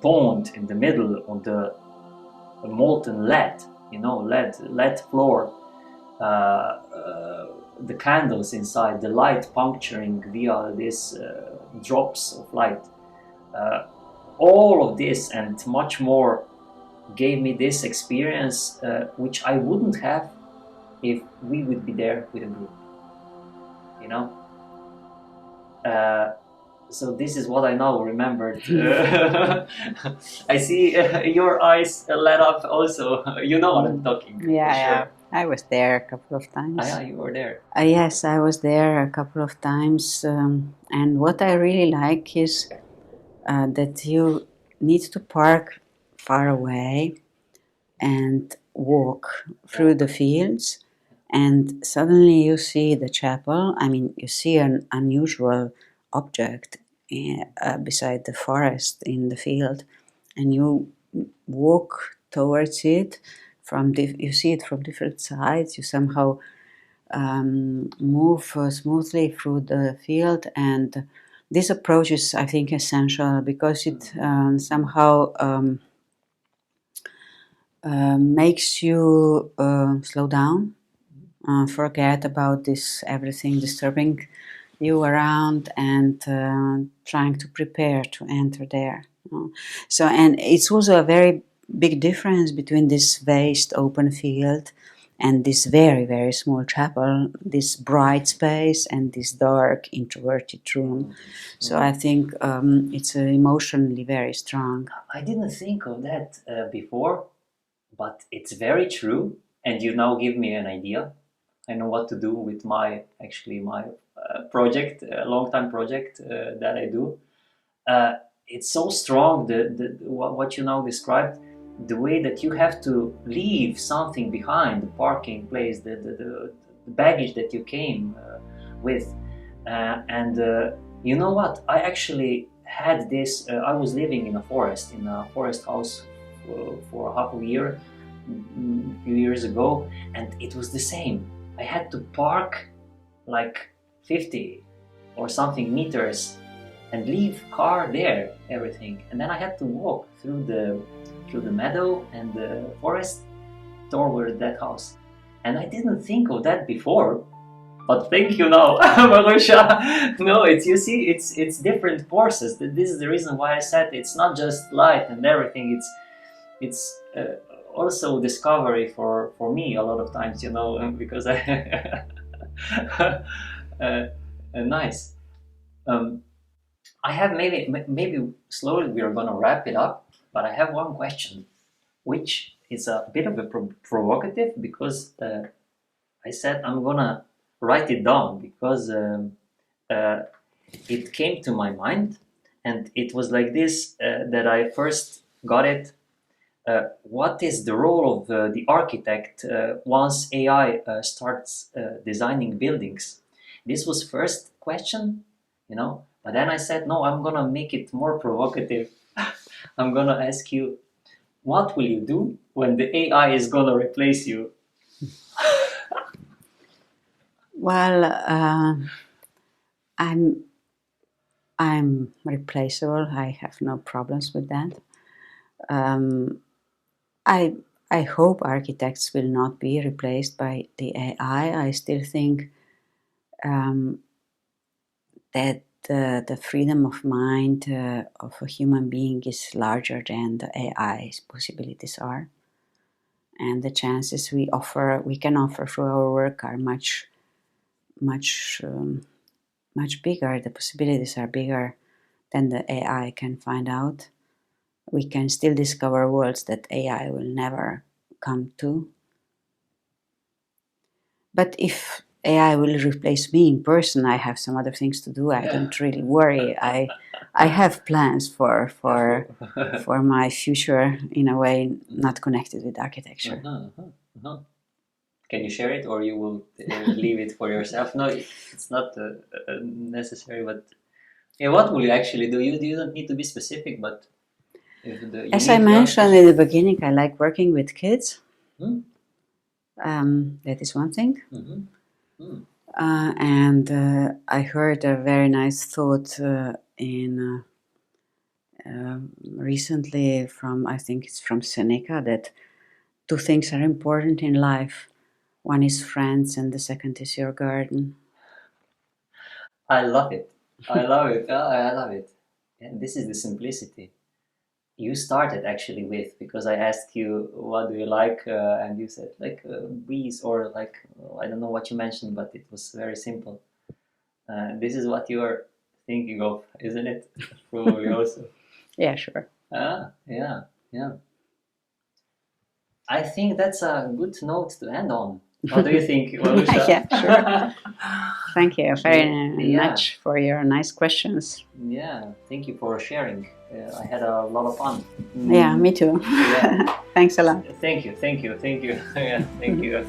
pond in the middle of the molten lead. Lead floor, the candles inside, the light puncturing via these drops of light. All of this and much more gave me this experience, which I wouldn't have if we would be there with a group. So this is what I now remembered. I see your eyes lit up also. You know what I'm talking. Yeah. I was there a couple of times. Yeah, you were there. Yes, I was there a couple of times. And what I really like is that you need to park far away and walk through the fields, and suddenly you see the chapel. I mean, you see an unusual object beside the forest in the field, and you walk towards it you see it from different sides. You somehow move smoothly through the field, and this approach is, I think, essential because it somehow makes you slow down, forget about this everything disturbing you around, and trying to prepare to enter there. So, and it's also a very big difference between this vast open field and this very, very small chapel, this bright space and this dark introverted room. So I think it's emotionally very strong. I didn't think of that before, but it's very true, and you now give me an idea. I know what to do with my project, a long-time project that I do. It's so strong, what you now described, the way that you have to leave something behind, the parking place, the baggage that you came with. And you know what? I actually had this, I was living in a forest house for half a year, a few years ago, and it was the same. I had to park like 50 or something meters and leave car there, everything, and then I had to walk through the meadow and the forest toward that house. And I didn't think of that before, but thank you now, Maruša. No, it's different forces. This is the reason why I said it's not just light and everything. It's also discovery for me a lot of times, you know, because I nice. I have maybe slowly we are gonna wrap it up, but I have one question, which is a bit of a provocative, because I said I'm gonna write it down because it came to my mind, and it was like this that I first got it. What is the role of the architect once AI starts designing buildings? This was first question, you know, but then I said, no, I'm gonna make it more provocative. I'm gonna ask you, what will you do when the AI is gonna replace you? Well, I'm replaceable. I have no problems with that. I hope architects will not be replaced by the AI. I still think that the freedom of mind of a human being is larger than the AI's possibilities are, and the chances we can offer through our work are much bigger. The possibilities are bigger than the AI can find out. We can still discover worlds that AI will never come to. But if AI will replace me in person, I have some other things to do. I don't really worry. I have plans for my future in a way not connected with architecture. Can you share it, or you will leave it for yourself? No, it's not necessary. But yeah, what will you actually do? You don't need to be specific, but as I mentioned in the beginning, I like working with kids. That is one thing. And I heard a very nice thought recently from, I think it's from Seneca, that two things are important in life. One is friends, and the second is your garden. I love it. I love it. I love it. And this is the simplicity you started actually with, because I asked you what do you like, and you said like breeze, or like I don't know what you mentioned, but it was very simple. This is what you are thinking of, isn't it? Probably also. Yeah, sure. Yeah. I think that's a good note to end on. What do you think, Maruša? Yeah, sure. Thank you very much for your nice questions. Yeah, thank you for sharing. I had a lot of fun. Yeah, me too. Yeah. Thanks a lot. Thank you. Yeah, thank you.